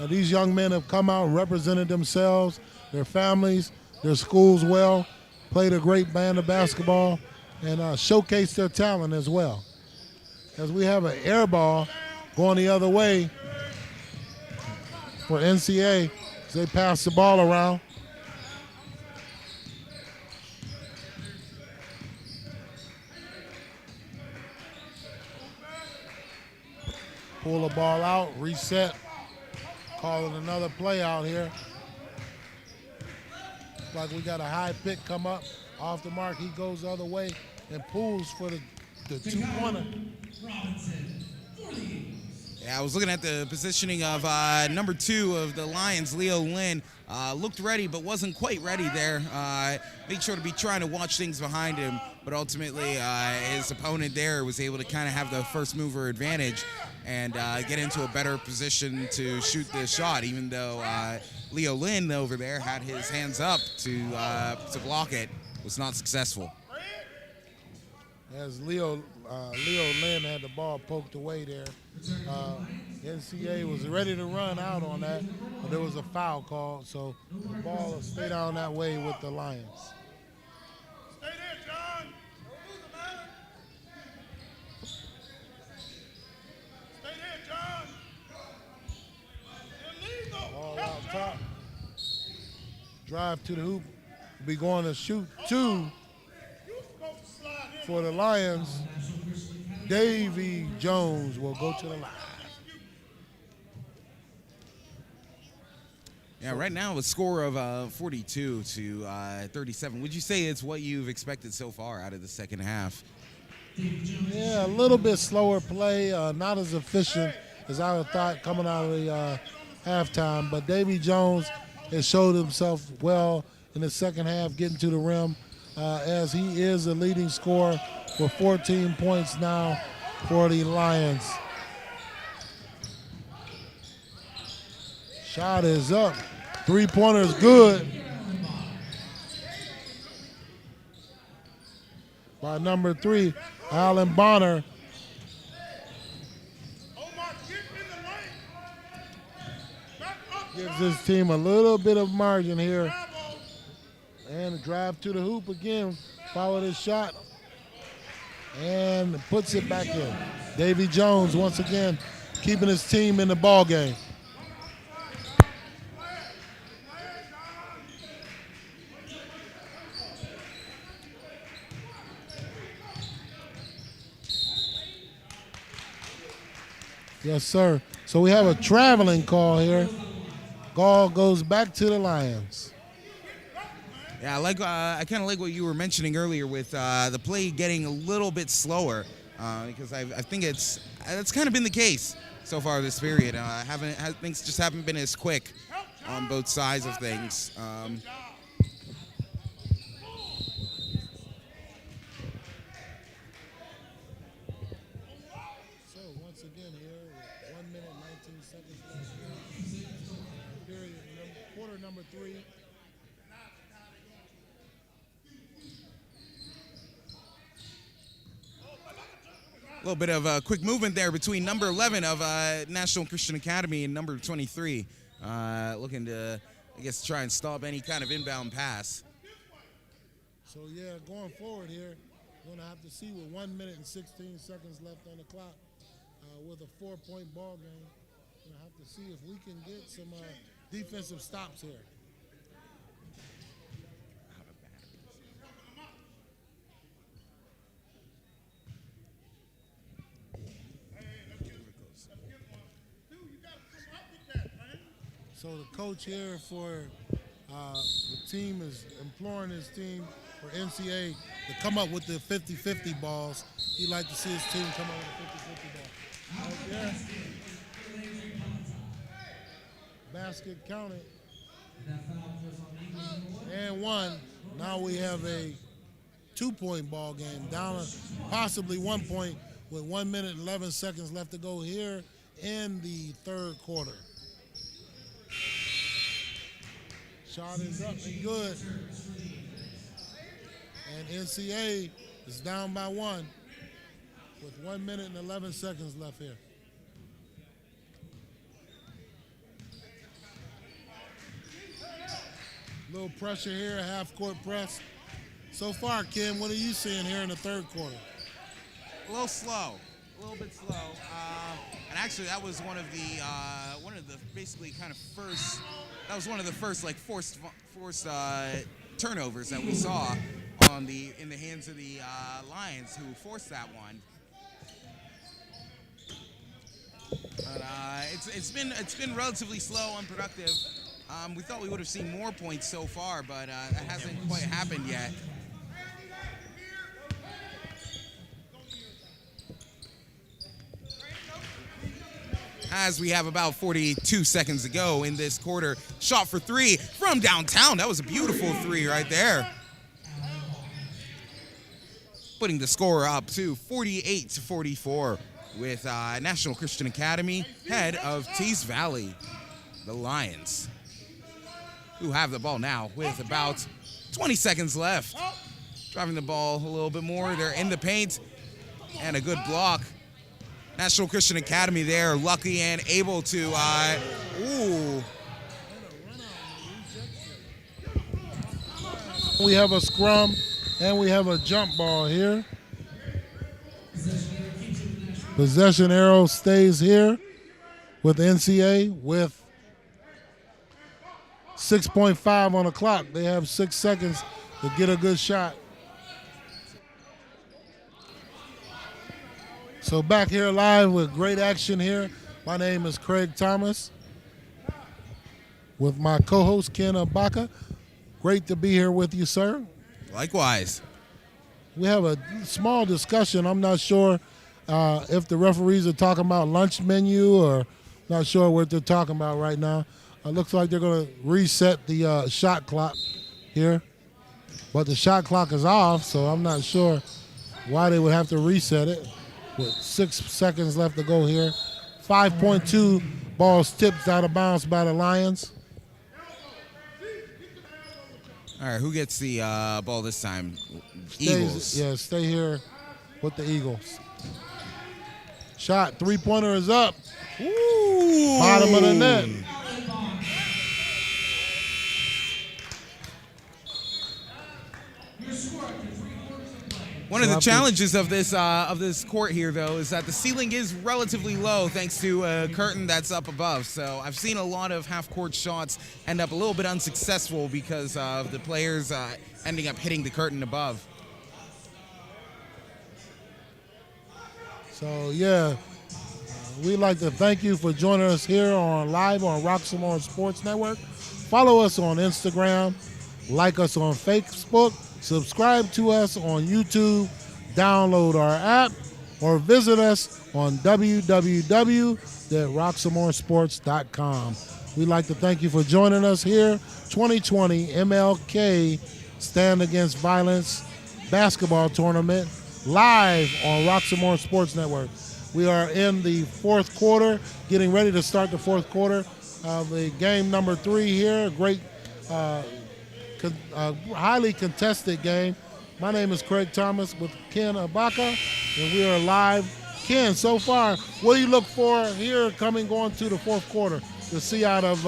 These young men have come out and represented themselves, their families, their schools well, played a great band of basketball, and showcased their talent as well. As we have an air ball going the other way for NCA as they pass the ball around. Pull the ball out, reset, calling another play out here. Looks like we got a high pick come up off the mark. He goes the other way and pulls for the 2-pointer. Yeah, I was looking at the positioning of number 2 of the Lions, Leo Lynn. Looked ready, but wasn't quite ready there. Made sure to be trying to watch things behind him, but ultimately his opponent there was able to kind of have the first mover advantage and get into a better position to shoot the shot, even though Leo Lynn over there had his hands up to block it. Was not successful. As Leo Lynn had the ball poked away there. NCA was ready to run out on that, but there was a foul called, so the ball will stay down that way with the Lions. Stay there, John. Stay there, John. Ball out top. Drive to the hoop. Be going to shoot 2 for the Lions. Davy Jones will go to the line. Yeah, right now a score of 42 to 37. Would you say it's what you've expected so far out of the second half? Yeah, a little bit slower play, not as efficient as I would thought coming out of the halftime. But Davy Jones has showed himself well in the second half, getting to the rim, as he is the leading scorer with 14 points now for the Lions. Shot is up. 3-pointer is good by number 3, Alan Bonner. Gives his team a little bit of margin here. And a drive to the hoop again. Followed his shot. And puts it back in. Davy Jones once again keeping his team in the ball game. Yes, sir. So we have a traveling call here. Ball goes back to the Lions. Yeah, I kind of like what you were mentioning earlier with the play getting a little bit slower, because I think that's kind of been the case so far this period. Things just haven't been as quick on both sides of things. So once again here, with 1 minute 19 seconds left here. Period, quarter number 3. A little bit of a quick movement there between number 11 of National Christian Academy and number 23, looking to, I guess, try and stop any kind of inbound pass. So yeah, going forward here, we're gonna have to see with 1 minute and 16 seconds left on the clock, with a 4-point ball game. We're gonna have to see if we can get some defensive stops here. coach here for the team is imploring his team for NCAA to come up with the 50-50 balls. He'd like to see his team come up with a 50-50 ball. Right there. Basket counted. And one. Now we have a 2-point ball game. Down possibly 1 point with 1 minute and 11 seconds left to go here in the third quarter. Shot is up and good. And NCAA is down by 1 with 1 minute and 11 seconds left here. Little pressure here, half-court press. So far, Ken, what are you seeing here in the third quarter? A little slow, a little bit slow. And actually, that was one of the basically kind of first. That was one of the first like forced turnovers that we saw in the hands of the Lions, who forced that one. But it's been relatively slow, unproductive. We thought we would have seen more points so far, but that hasn't quite happened yet. As we have about 42 seconds to go in this quarter. Shot for 3 from downtown. That was a beautiful 3 right there. Putting the score up to 48-44 with National Christian Academy, head of Teays Valley, the Lions, who have the ball now with about 20 seconds left. Driving the ball a little bit more. They're in the paint, and a good block. National Christian Academy there, lucky and able to, We have a scrum and we have a jump ball here. Possession arrow stays here with NCAA with 6.5 on the clock. They have 6 seconds to get a good shot. So back here live with great action here. My name is Craig Thomas with my co-host Ken Abaka. Great to be here with you, sir. Likewise. We have a small discussion. I'm not sure if the referees are talking about lunch menu or not sure what they're talking about right now. It looks like they're going to reset the shot clock here. But the shot clock is off, so I'm not sure why they would have to reset it. With 6 seconds left to go here. 5.2 balls tipped out of bounds by the Lions. All right, who gets the ball this time? Eagles. Yeah, stay here with the Eagles. Shot, 3-pointer is up. Ooh. Bottom of the net. One of the challenges of this court here, though, is that the ceiling is relatively low thanks to a curtain that's up above. So I've seen a lot of half-court shots end up a little bit unsuccessful because of the players ending up hitting the curtain above. So, yeah, we'd like to thank you for joining us here live on Roxamore Sports Network. Follow us on Instagram, like us on Facebook, subscribe to us on YouTube, download our app, or visit us on www.roxamoresports.com. We'd like to thank you for joining us here. 2020 MLK Stand Against Violence basketball tournament live on Roxamore Sports Network. We are in the fourth quarter, getting ready to start the fourth quarter of the game number 3 here. A great highly contested game. My name is Craig Thomas with Ken Abaka, and we are live. Ken, so far, what do you look for here going to the fourth quarter to see out of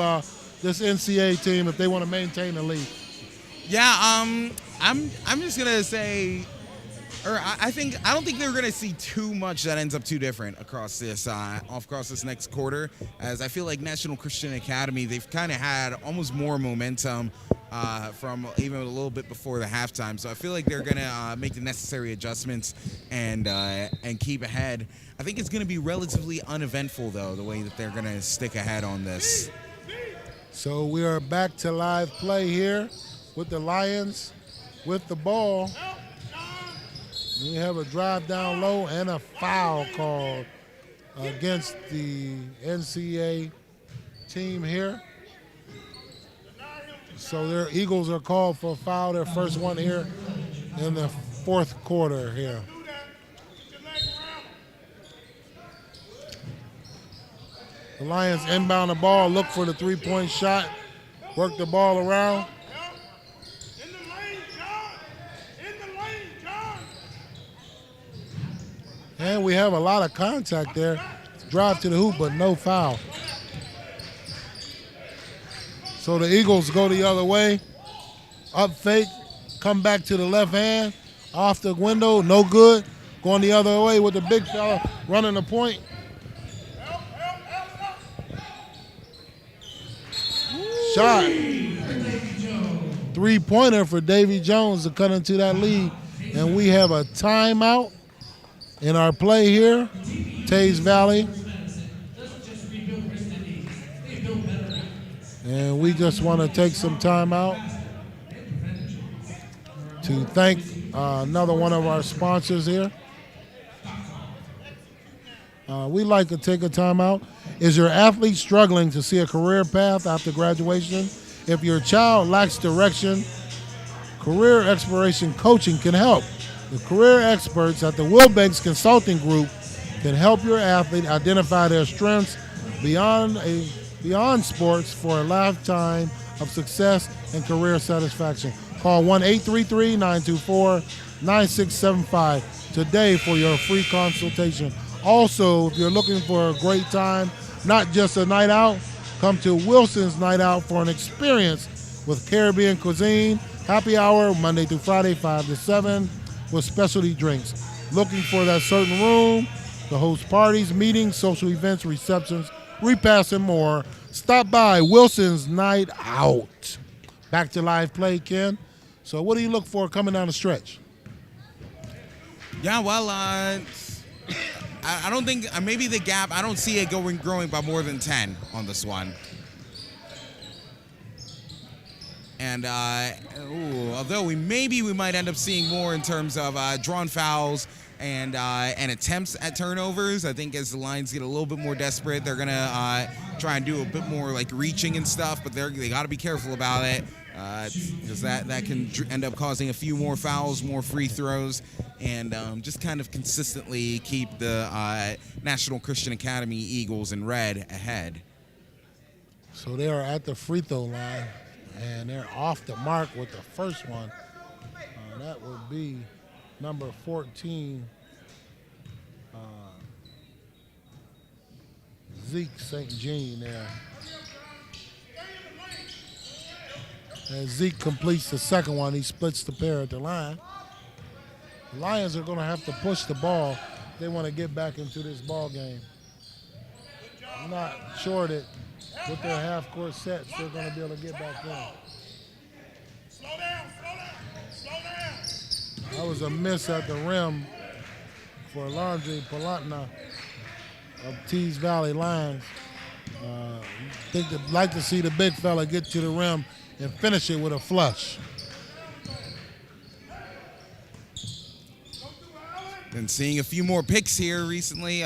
this NCAA team if they want to maintain the lead? Yeah, I'm just gonna say, I don't think they're gonna see too much that ends up too different across this next quarter, as I feel like National Christian Academy, they've kind of had almost more momentum from even a little bit before the halftime. So I feel like they're gonna make the necessary adjustments and keep ahead. I think it's gonna be relatively uneventful though, the way that they're gonna stick ahead on this. So we are back to live play here with the Lions with the ball. We have a drive down low and a foul called against the NCAA team here. So their Eagles are called for a foul, their first one here in the fourth quarter here. The Lions inbound the ball, look for the three-point shot, work the ball around. In the lane, John! In the lane, John! And we have a lot of contact there. Drive to the hoop, but no foul. So the Eagles go the other way. Up fake, come back to the left hand. Off the window, no good. Going the other way with the big fella running the point. Shot. Three-pointer for Davy Jones to cut into that lead. And we have a timeout in our play here. Teays Valley. And we just want to take some time out to thank another one of our sponsors here. We'd like to take a time out. Is your athlete struggling to see a career path after graduation? If your child lacks direction, Career Exploration Coaching can help. The career experts at the Wilbanks Consulting Group can help your athlete identify their strengths beyond sports for a lifetime of success and career satisfaction. Call 1-833-924-9675 today for your free consultation. Also, if you're looking for a great time, not just a night out, come to Wilson's Night Out for an experience with Caribbean cuisine, happy hour Monday through Friday, 5 to 7, with specialty drinks. Looking for that certain room to host parties, meetings, social events, receptions, repasts, and more. Stop by Wilson's Night Out. Back to live play, Ken. So what do you look for coming down the stretch? Yeah, well, I don't think, maybe the gap, I don't see it growing by more than 10 on this one. And although we might end up seeing more in terms of drawn fouls and attempts at turnovers. I think as the Lions get a little bit more desperate, they're gonna try and do a bit more like reaching and stuff. But they got to be careful about it because that can end up causing a few more fouls, more free throws, and just kind of consistently keep the National Christian Academy Eagles in red ahead. So they are at the free throw line, and they're off the mark with the first one. That would be number 14, Zeke St. Jean there. As Zeke completes the second one, he splits the pair at the line. The Lions are going to have to push the ball if they want to get back into this ball game. I'm not sure that with their half-court sets, they're going to be able to get back in. Slow down, slow down, slow down. That was a miss at the rim for Landry Palatna of Teays Valley Lions. Think they'd like to see the big fella get to the rim and finish it with a flush. Been seeing a few more picks here recently.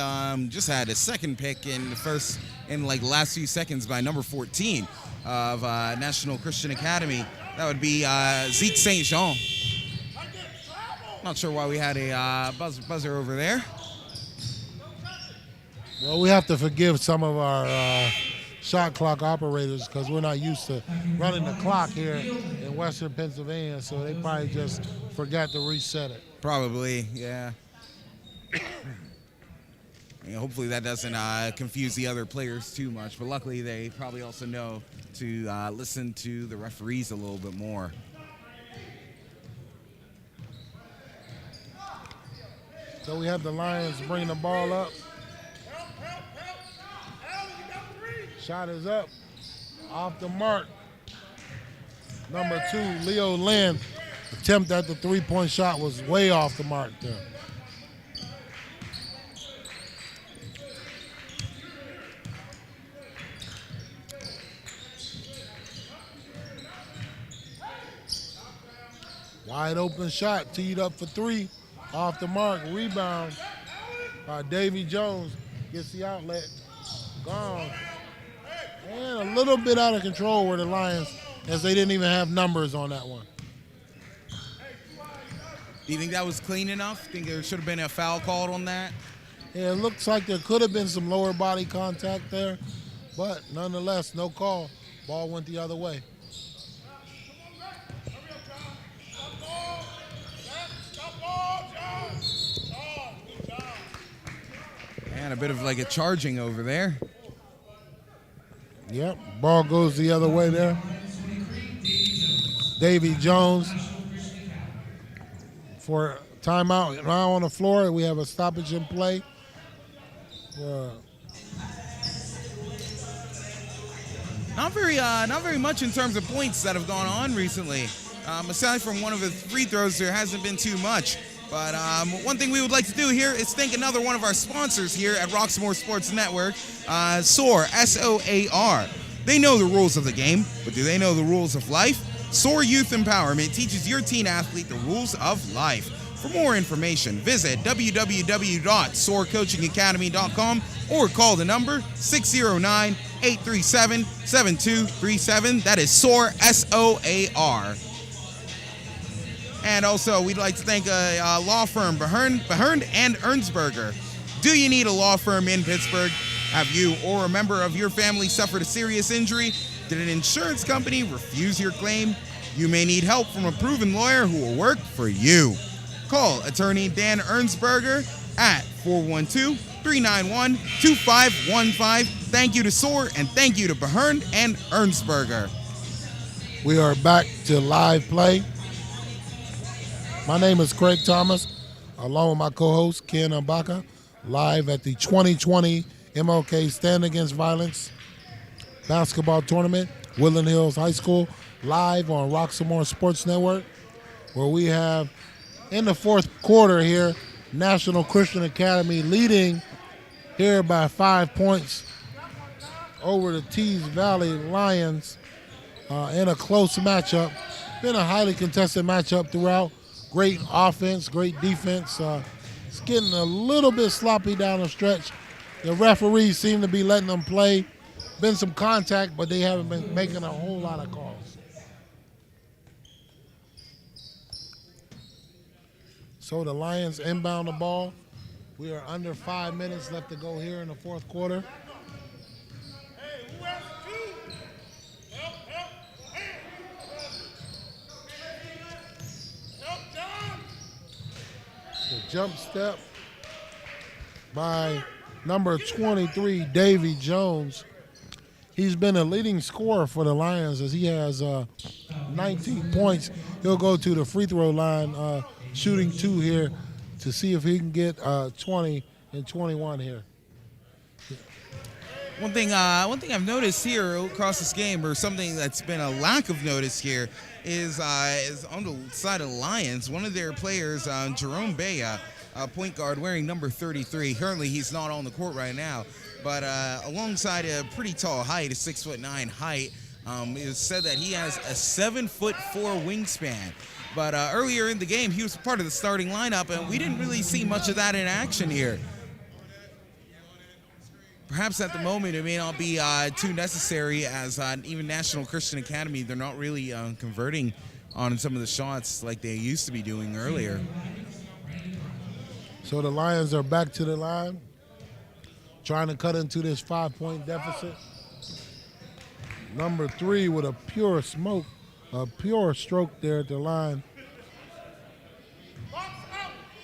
Just had a second pick in the last few seconds by number 14 of National Christian Academy. That would be Zeke St. Jean. Not sure why we had a buzzer over there. Well, we have to forgive some of our shot clock operators because we're not used to running the clock here in Western Pennsylvania, so they probably just forgot to reset it. Probably, yeah. Hopefully that doesn't confuse the other players too much, but luckily they probably also know to listen to the referees a little bit more. So we have the Lions bring the ball up. Shot is up, off the mark. Number 2, Leo Lynn. Attempt at the three-point shot was way off the mark there. Wide open shot, teed up for three. Off the mark, rebound by Davy Jones. Gets the outlet. Gone. And a little bit out of control were the Lions, as they didn't even have numbers on that one. Do you think that was clean enough? Think there should have been a foul called on that? Yeah, it looks like there could have been some lower body contact there, but nonetheless, no call. Ball went the other way. And a bit of like a charging over there. Yep, ball goes the other way there. Davy Jones for timeout. Now on the floor, we have a stoppage in play. Not very much in terms of points that have gone on recently. Aside from one of his free throws, there hasn't been too much. But one thing we would like to do here is thank another one of our sponsors here at Roxmore Sports Network, SOAR, S-O-A-R. They know the rules of the game, but do they know the rules of life? SOAR Youth Empowerment teaches your teen athlete the rules of life. For more information, visit www.soarcoachingacademy.com or call the number 609-837-7237. That is SOAR, S-O-A-R. And also, we'd like to thank a law firm, Behern and Ernsberger. Do you need a law firm in Pittsburgh? Have you or a member of your family suffered a serious injury? Did an insurance company refuse your claim? You may need help from a proven lawyer who will work for you. Call attorney Dan Ernsberger at 412-391-2515. Thank you to SOAR and thank you to Behern and Ernsberger. We are back to live play. My name is Craig Thomas, along with my co-host Ken Mbaka, live at the 2020 MLK Stand Against Violence basketball tournament, Woodland Hills High School, live on Roxmore Sports Network, where we have, in the fourth quarter here, National Christian Academy leading here by 5 points over the Teays Valley Lions in a close matchup. Been a highly contested matchup throughout. Great offense, great defense. It's getting a little bit sloppy down the stretch. The referees seem to be letting them play. Been some contact, but they haven't been making a whole lot of calls. So the Lions inbound the ball. We are under 5 minutes left to go here in the fourth quarter. The jump step by number 23, Davy Jones. He's been a leading scorer for the Lions as he has 19 points. He'll go to the free throw line, shooting 2 here to see if he can get 20 and 21 here. One thing I've noticed here across this game, or something that's been a lack of notice here, is on the side of the Lions, one of their players, Jerome Bea, point guard wearing number 33. Currently, he's not on the court right now, but alongside a pretty tall height, a 6'9" height, it was said that he has a 7'4" wingspan. But earlier in the game, he was part of the starting lineup, and we didn't really see much of that in action here. Perhaps at the moment it may not be too necessary, as even National Christian Academy, they're not really converting on some of the shots like they used to be doing earlier. So the Lions are back to the line, trying to cut into this 5-point deficit. Number 3 with a pure stroke there at the line.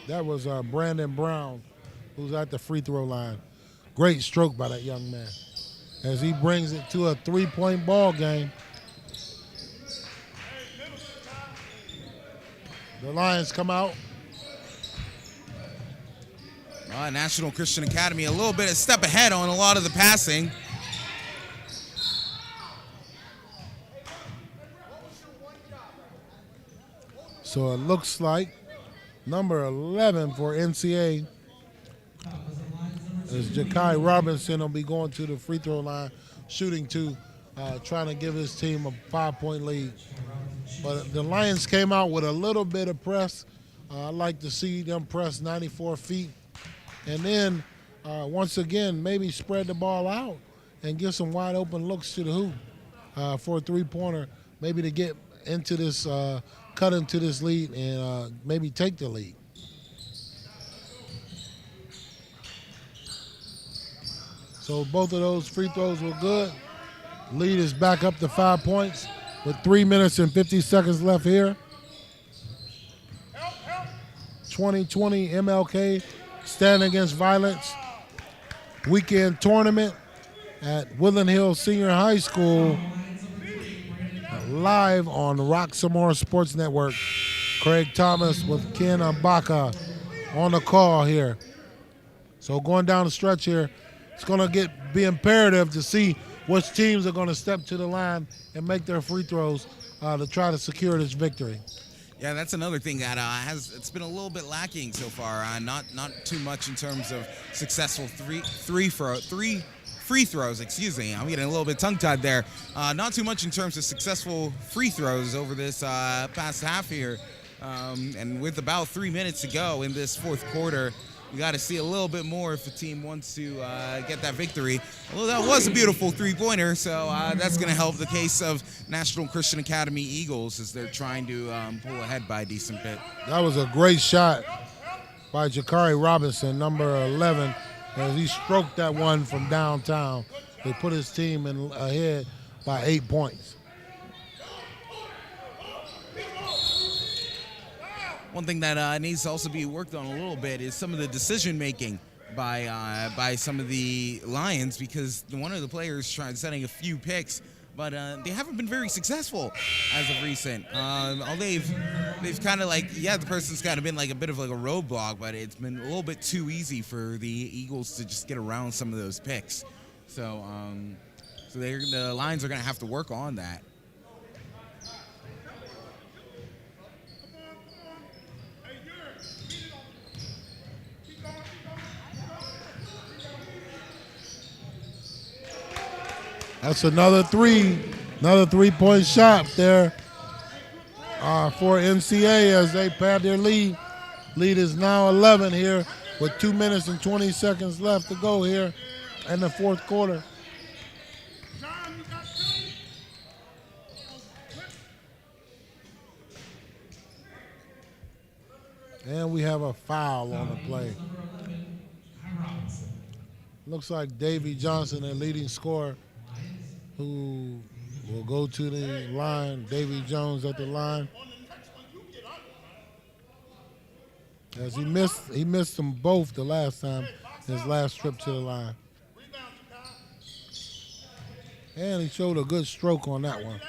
That was Brandon Brown, who's at the free throw line. Great stroke by that young man as he brings it to a 3-point ball game. The Lions come out. National Christian Academy a little bit a step ahead on a lot of the passing. So it looks like number 11 for NCA is Ja'Kai Robinson will be going to the free throw line, shooting 2, trying to give his team a 5-point lead. But the Lions came out with a little bit of press. I like to see them press 94 feet. And then, once again, maybe spread the ball out and get some wide open looks to the hoop for a three-pointer, maybe to get into this, cut into this lead and maybe take the lead. So both of those free throws were good. Lead is back up to 5 points with 3 minutes and 50 seconds left here. 2020 MLK Stand Against Violence weekend tournament at Woodland Hills Senior High School, live on Roxamore Sports Network. Craig Thomas with Ken Mbaka on the call here. So going down the stretch here, it's going to be imperative to see which teams are going to step to the line and make their free throws to try to secure this victory. Yeah, that's another thing that it's been a little bit lacking so far. Not too much in terms of successful free throws. Excuse me, I'm getting a little bit tongue-tied there. Not too much in terms of successful free throws over this past half here. And with about 3 minutes to go in this fourth quarter, we got to see a little bit more if the team wants to get that victory. Well, that was a beautiful three-pointer, so that's going to help the case of National Christian Academy Eagles as they're trying to pull ahead by a decent bit. That was a great shot by Jakari Robinson, number 11, as he stroked that one from downtown. They put his team ahead by 8 points. One thing that needs to also be worked on a little bit is some of the decision making by some of the Lions, because one of the players tried setting a few picks, but they haven't been very successful as of recent. They've kind of like, the person's kind of been like a bit of like a roadblock, but it's been a little bit too easy for the Eagles to just get around some of those picks. So the Lions are going to have to work on that. That's another three-point shot there for NCA as they pad their lead. Lead is now 11 here with 2 minutes and 20 seconds left to go here in the fourth quarter. And we have a foul on the play. Looks like Davy Johnson, their leading scorer, who will go to the line. Davy Jones at the line. As he missed them both the last time, his last trip to the line. And he showed a good stroke on that one.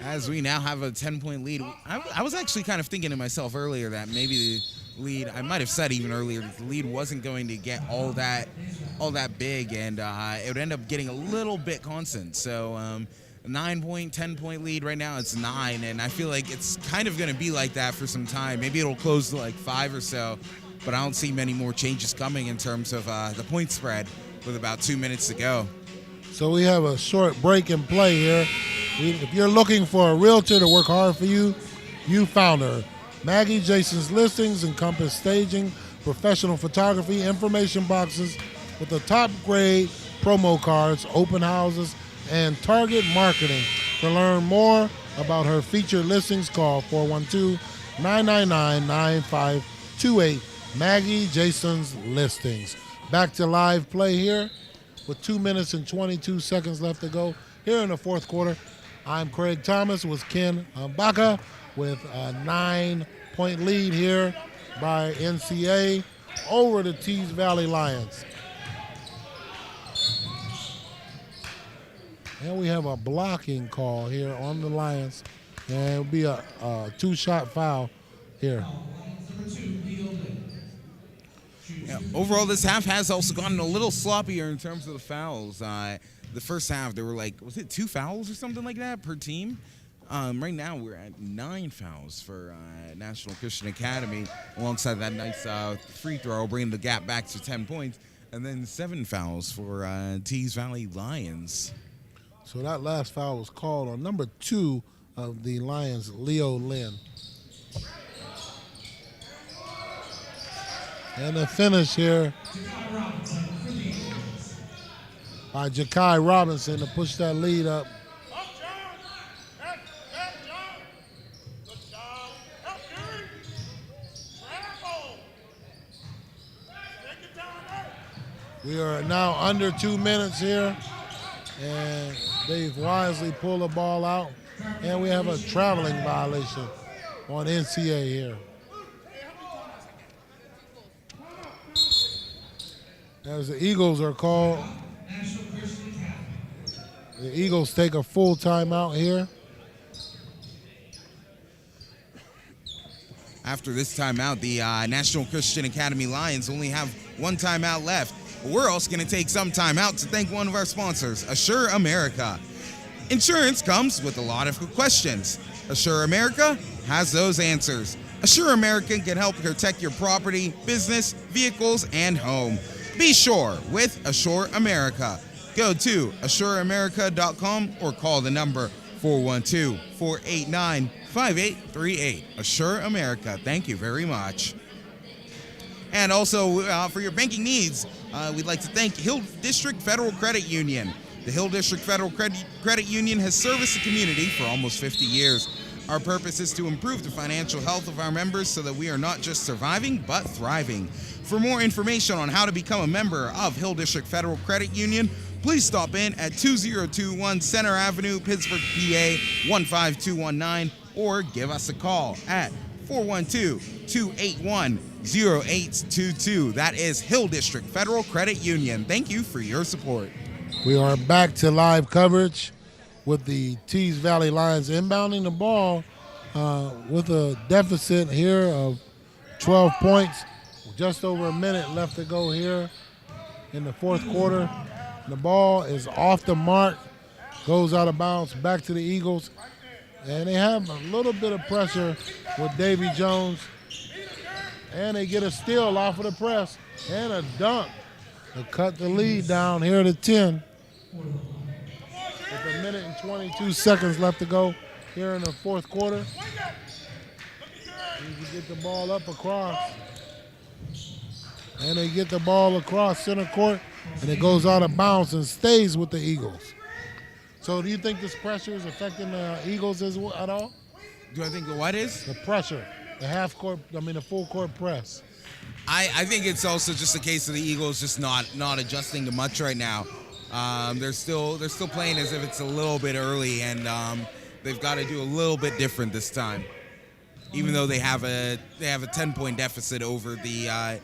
As we now have a 10-point lead, I was actually kind of thinking to myself earlier that maybe the lead, I might have said even earlier, that the lead wasn't going to get all that big, and it would end up getting a little bit constant. So a 9-point, 10-point lead right now, it's 9, and I feel like it's kind of going to be like that for some time. Maybe it'll close to like 5 or so, but I don't see many more changes coming in terms of the point spread with about 2 minutes to go. So we have a short break in play here. If you're looking for a realtor to work hard for you, you found her. Maggie Jason's Listings encompass staging, professional photography, information boxes with the top grade promo cards, open houses, and target marketing. To learn more about her featured listings, call 412-999-9528. Maggie Jason's Listings. Back to live play here with 2 minutes and 22 seconds left to go here in the fourth quarter. I'm Craig Thomas with Ken Mbaka with a 9-point lead here by NCA over the Teays Valley Lions. And we have a blocking call here on the Lions. And it'll be a two-shot foul here. Yeah, overall, this half has also gotten a little sloppier in terms of the fouls. The first half, there were like, was it 2 fouls or something like that per team? Right now, we're at 9 fouls for National Christian Academy, alongside that nice free throw, bringing the gap back to 10 points. And then 7 fouls for Teays Valley Lions. So that last foul was called on number 2 of the Lions, Leo Lynn. And the finish here by Ja'Kai Robinson to push that lead up. Up, John. Up, John. Good job. Up, Gary. Travel. Take your time out. We are now under 2 minutes here, and they've wisely pulled the ball out, and we have a traveling violation on NCA here. As the Eagles are called, the Eagles take a full timeout here. After this timeout, the National Christian Academy Lions only have 1 timeout left. We're also going to take some time out to thank one of our sponsors, Assure America. Insurance comes with a lot of questions. Assure America has those answers. Assure America can help protect your property, business, vehicles, and home. Be sure with Assure America. Go to assureamerica.com or call the number 412-489-5838. Assure America. Thank you very much. And also, for your banking needs, we'd like to thank Hill District Federal Credit Union. The Hill District Federal Credit Union has serviced the community for almost 50 years. Our purpose is to improve the financial health of our members so that we are not just surviving, but thriving. For more information on how to become a member of Hill District Federal Credit Union, please stop in at 2021 Center Avenue, Pittsburgh, PA 15219, or give us a call at 412-281-0822. That is Hill District Federal Credit Union. Thank you for your support. We are back to live coverage with the Teays Valley Lions inbounding the ball with a deficit here of 12 points. Just over a minute left to go here in the fourth quarter. The ball is off the mark, goes out of bounds, back to the Eagles. And they have a little bit of pressure with Davy Jones. And they get a steal off of the press and a dunk to cut the lead down here to 10. With a minute and 22 seconds left to go here in the fourth quarter. You can get the ball up across. And they get the ball across center court, and it goes out of bounds and stays with the Eagles. So do you think this pressure is affecting the Eagles at all? Do I think the what is? The pressure, the full court press. I think it's also just a case of the Eagles just not adjusting to much right now. They're still playing as if it's a little bit early, and they've got to do a little bit different this time. Even though they have a 10-point deficit over the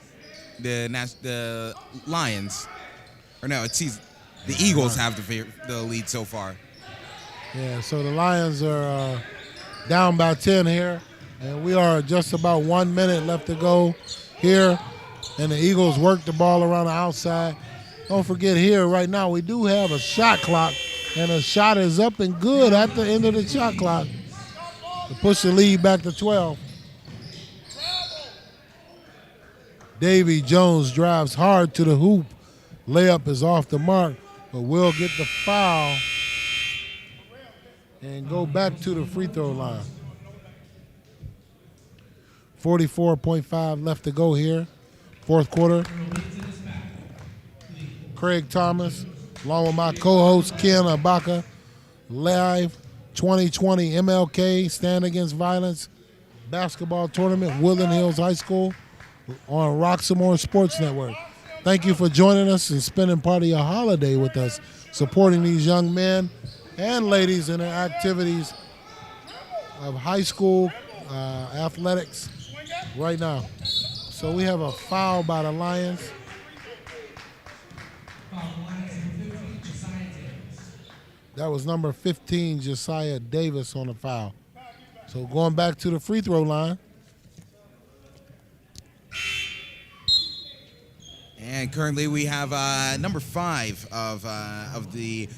Lions, or no, the Eagles have the lead so far. Yeah, so the Lions are down by 10 here, and we are just about 1 minute left to go here, and the Eagles work the ball around the outside. Don't forget here right now we do have a shot clock, and a shot is up and good at the end of the shot clock to push the lead back to 12. Davy Jones drives hard to the hoop. Layup is off the mark, but will get the foul and go back to the free throw line. 44.5 left to go here. Fourth quarter. Craig Thomas, along with my co-host Ken Abaka, live 2020 MLK Stand Against Violence basketball tournament, Woodland Hills High School, on Roxamore Sports Network. Thank you for joining us and spending part of your holiday with us, supporting these young men and ladies in their activities of high school athletics right now. So we have a foul by the Lions. That was number 15, Josiah Davis, on the foul. So going back to the free throw line. And currently we have number 5 of the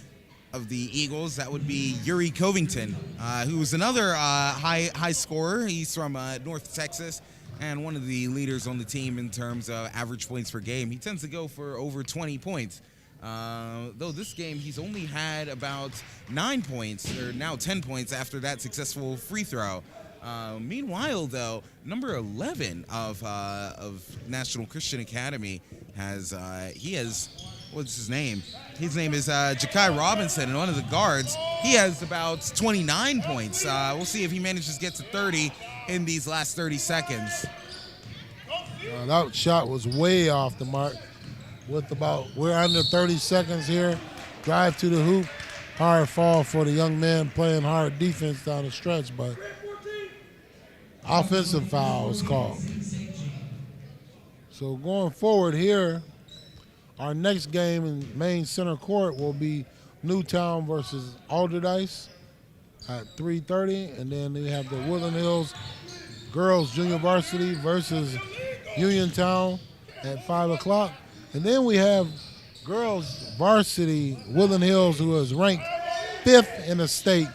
Eagles. That would be Yuri Covington, who is another high scorer. He's from North Texas. and one of the leaders on the team in terms of average points per game. He tends to go for over 20 points. Though this game, he's only had about 9 points, or now 10 points after that successful free throw. Meanwhile, though, number 11 of National Christian Academy has what's his name? His name is Ja'Kai Robinson, and one of the guards. He has about 29 points. We'll see if he manages to get to 30 in these last 30 seconds. That shot was way off the mark. We're under 30 seconds here. Drive to the hoop. Hard fall for the young man playing hard defense down the stretch, but offensive foul was called. So going forward here, our next game in main center court will be Newtown versus Alderdice at 3:30, and then we have the Woodland Hills Girls Junior Varsity versus Uniontown at 5 o'clock. And then we have girls varsity Woodland Hills, who is ranked 5th in the state,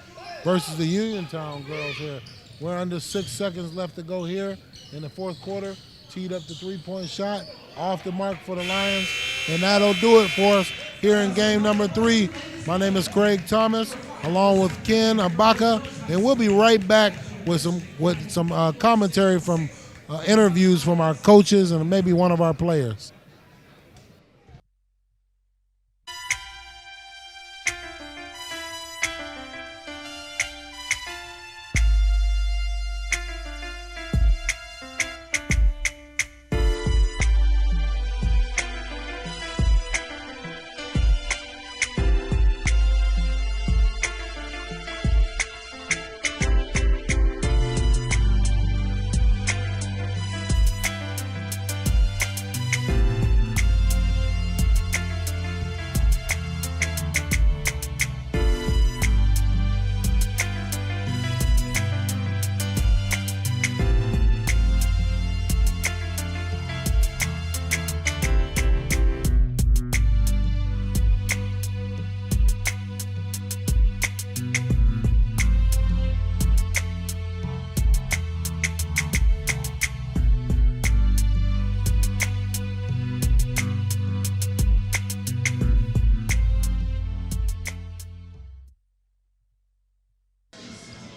versus the Uniontown girls here. We're under 6 seconds left to go here in the fourth quarter. Teed up the three-point shot, off the mark for the Lions, and that'll do it for us here in game number 3. My name is Craig Thomas, along with Ken Abaka, and we'll be right back with some commentary from interviews from our coaches and maybe one of our players.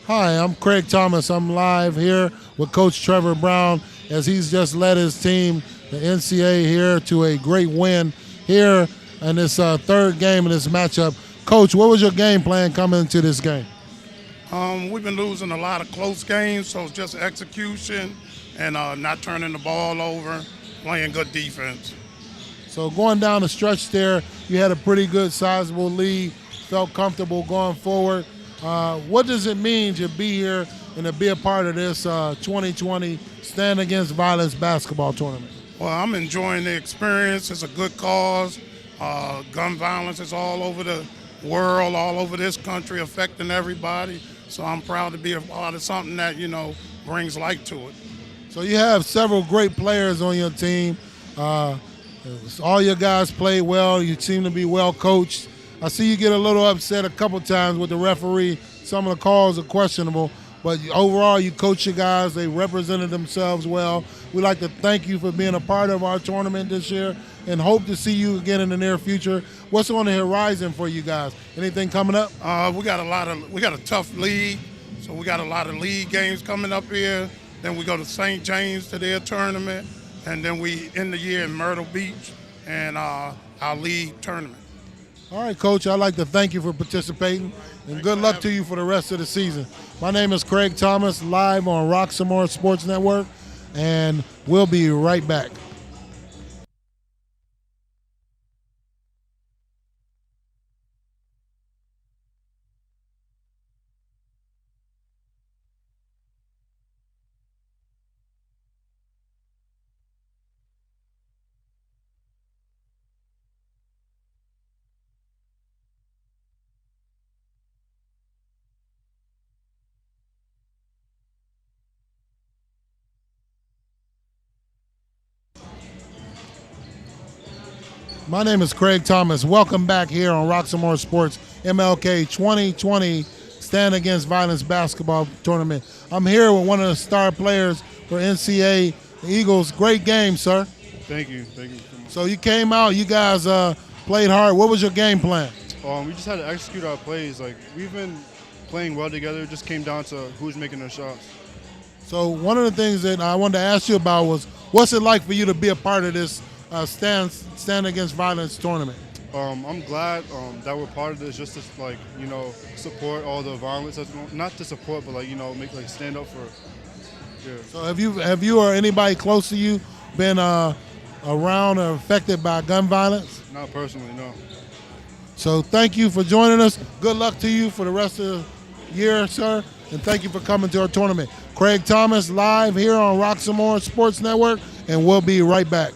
Hi, I'm Craig Thomas. I'm live here with Coach Trevor Brown as he's just led his team, the NCAA, here to a great win here in this third game in this matchup. Coach, what was your game plan coming into this game? We've been losing a lot of close games, so it's just execution and not turning the ball over, playing good defense. So going down the stretch there, you had a pretty good sizable lead, felt comfortable going forward. What does it mean to be here and to be a part of this 2020 Stand Against Violence basketball tournament? Well, I'm enjoying the experience. It's a good cause. Gun violence is all over the world, all over this country, affecting everybody. So I'm proud to be a part of something that, brings light to it. So you have several great players on your team. All your guys play well. You seem to be well coached. I see you get a little upset a couple times with the referee. Some of the calls are questionable, but overall you coach your guys. They represented themselves well. We'd like to thank you for being a part of our tournament this year and hope to see you again in the near future. What's on the horizon for you guys? Anything coming up? We got a tough league, so we got a lot of league games coming up here. Then we go to St. James to their tournament, and then we end the year in Myrtle Beach and our league tournament. All right, Coach, I'd like to thank you for participating, and good luck to you for the rest of the season. My name is Craig Thomas, live on Roxamore Sports Network, and we'll be right back. My name is Craig Thomas. Welcome back here on Roxamore Sports MLK 2020 Stand Against Violence basketball tournament. I'm here with one of the star players for NCAA Eagles. Great game, sir. Thank you. Thank you so much. So you came out, you guys played hard. What was your game plan? We just had to execute our plays. Like, we've been playing well together. It just came down to who's making their shots. So one of the things that I wanted to ask you about was, what's it like for you to be a part of this Stand Against Violence tournament? I'm glad that we're part of this, just to support all the violence. Not to support, but stand up for. Yeah. So have you or anybody close to you been around or affected by gun violence? Not personally, no. So thank you for joining us. Good luck to you for the rest of the year, sir. And thank you for coming to our tournament. Craig Thomas live here on Roxamore Sports Network, and we'll be right back.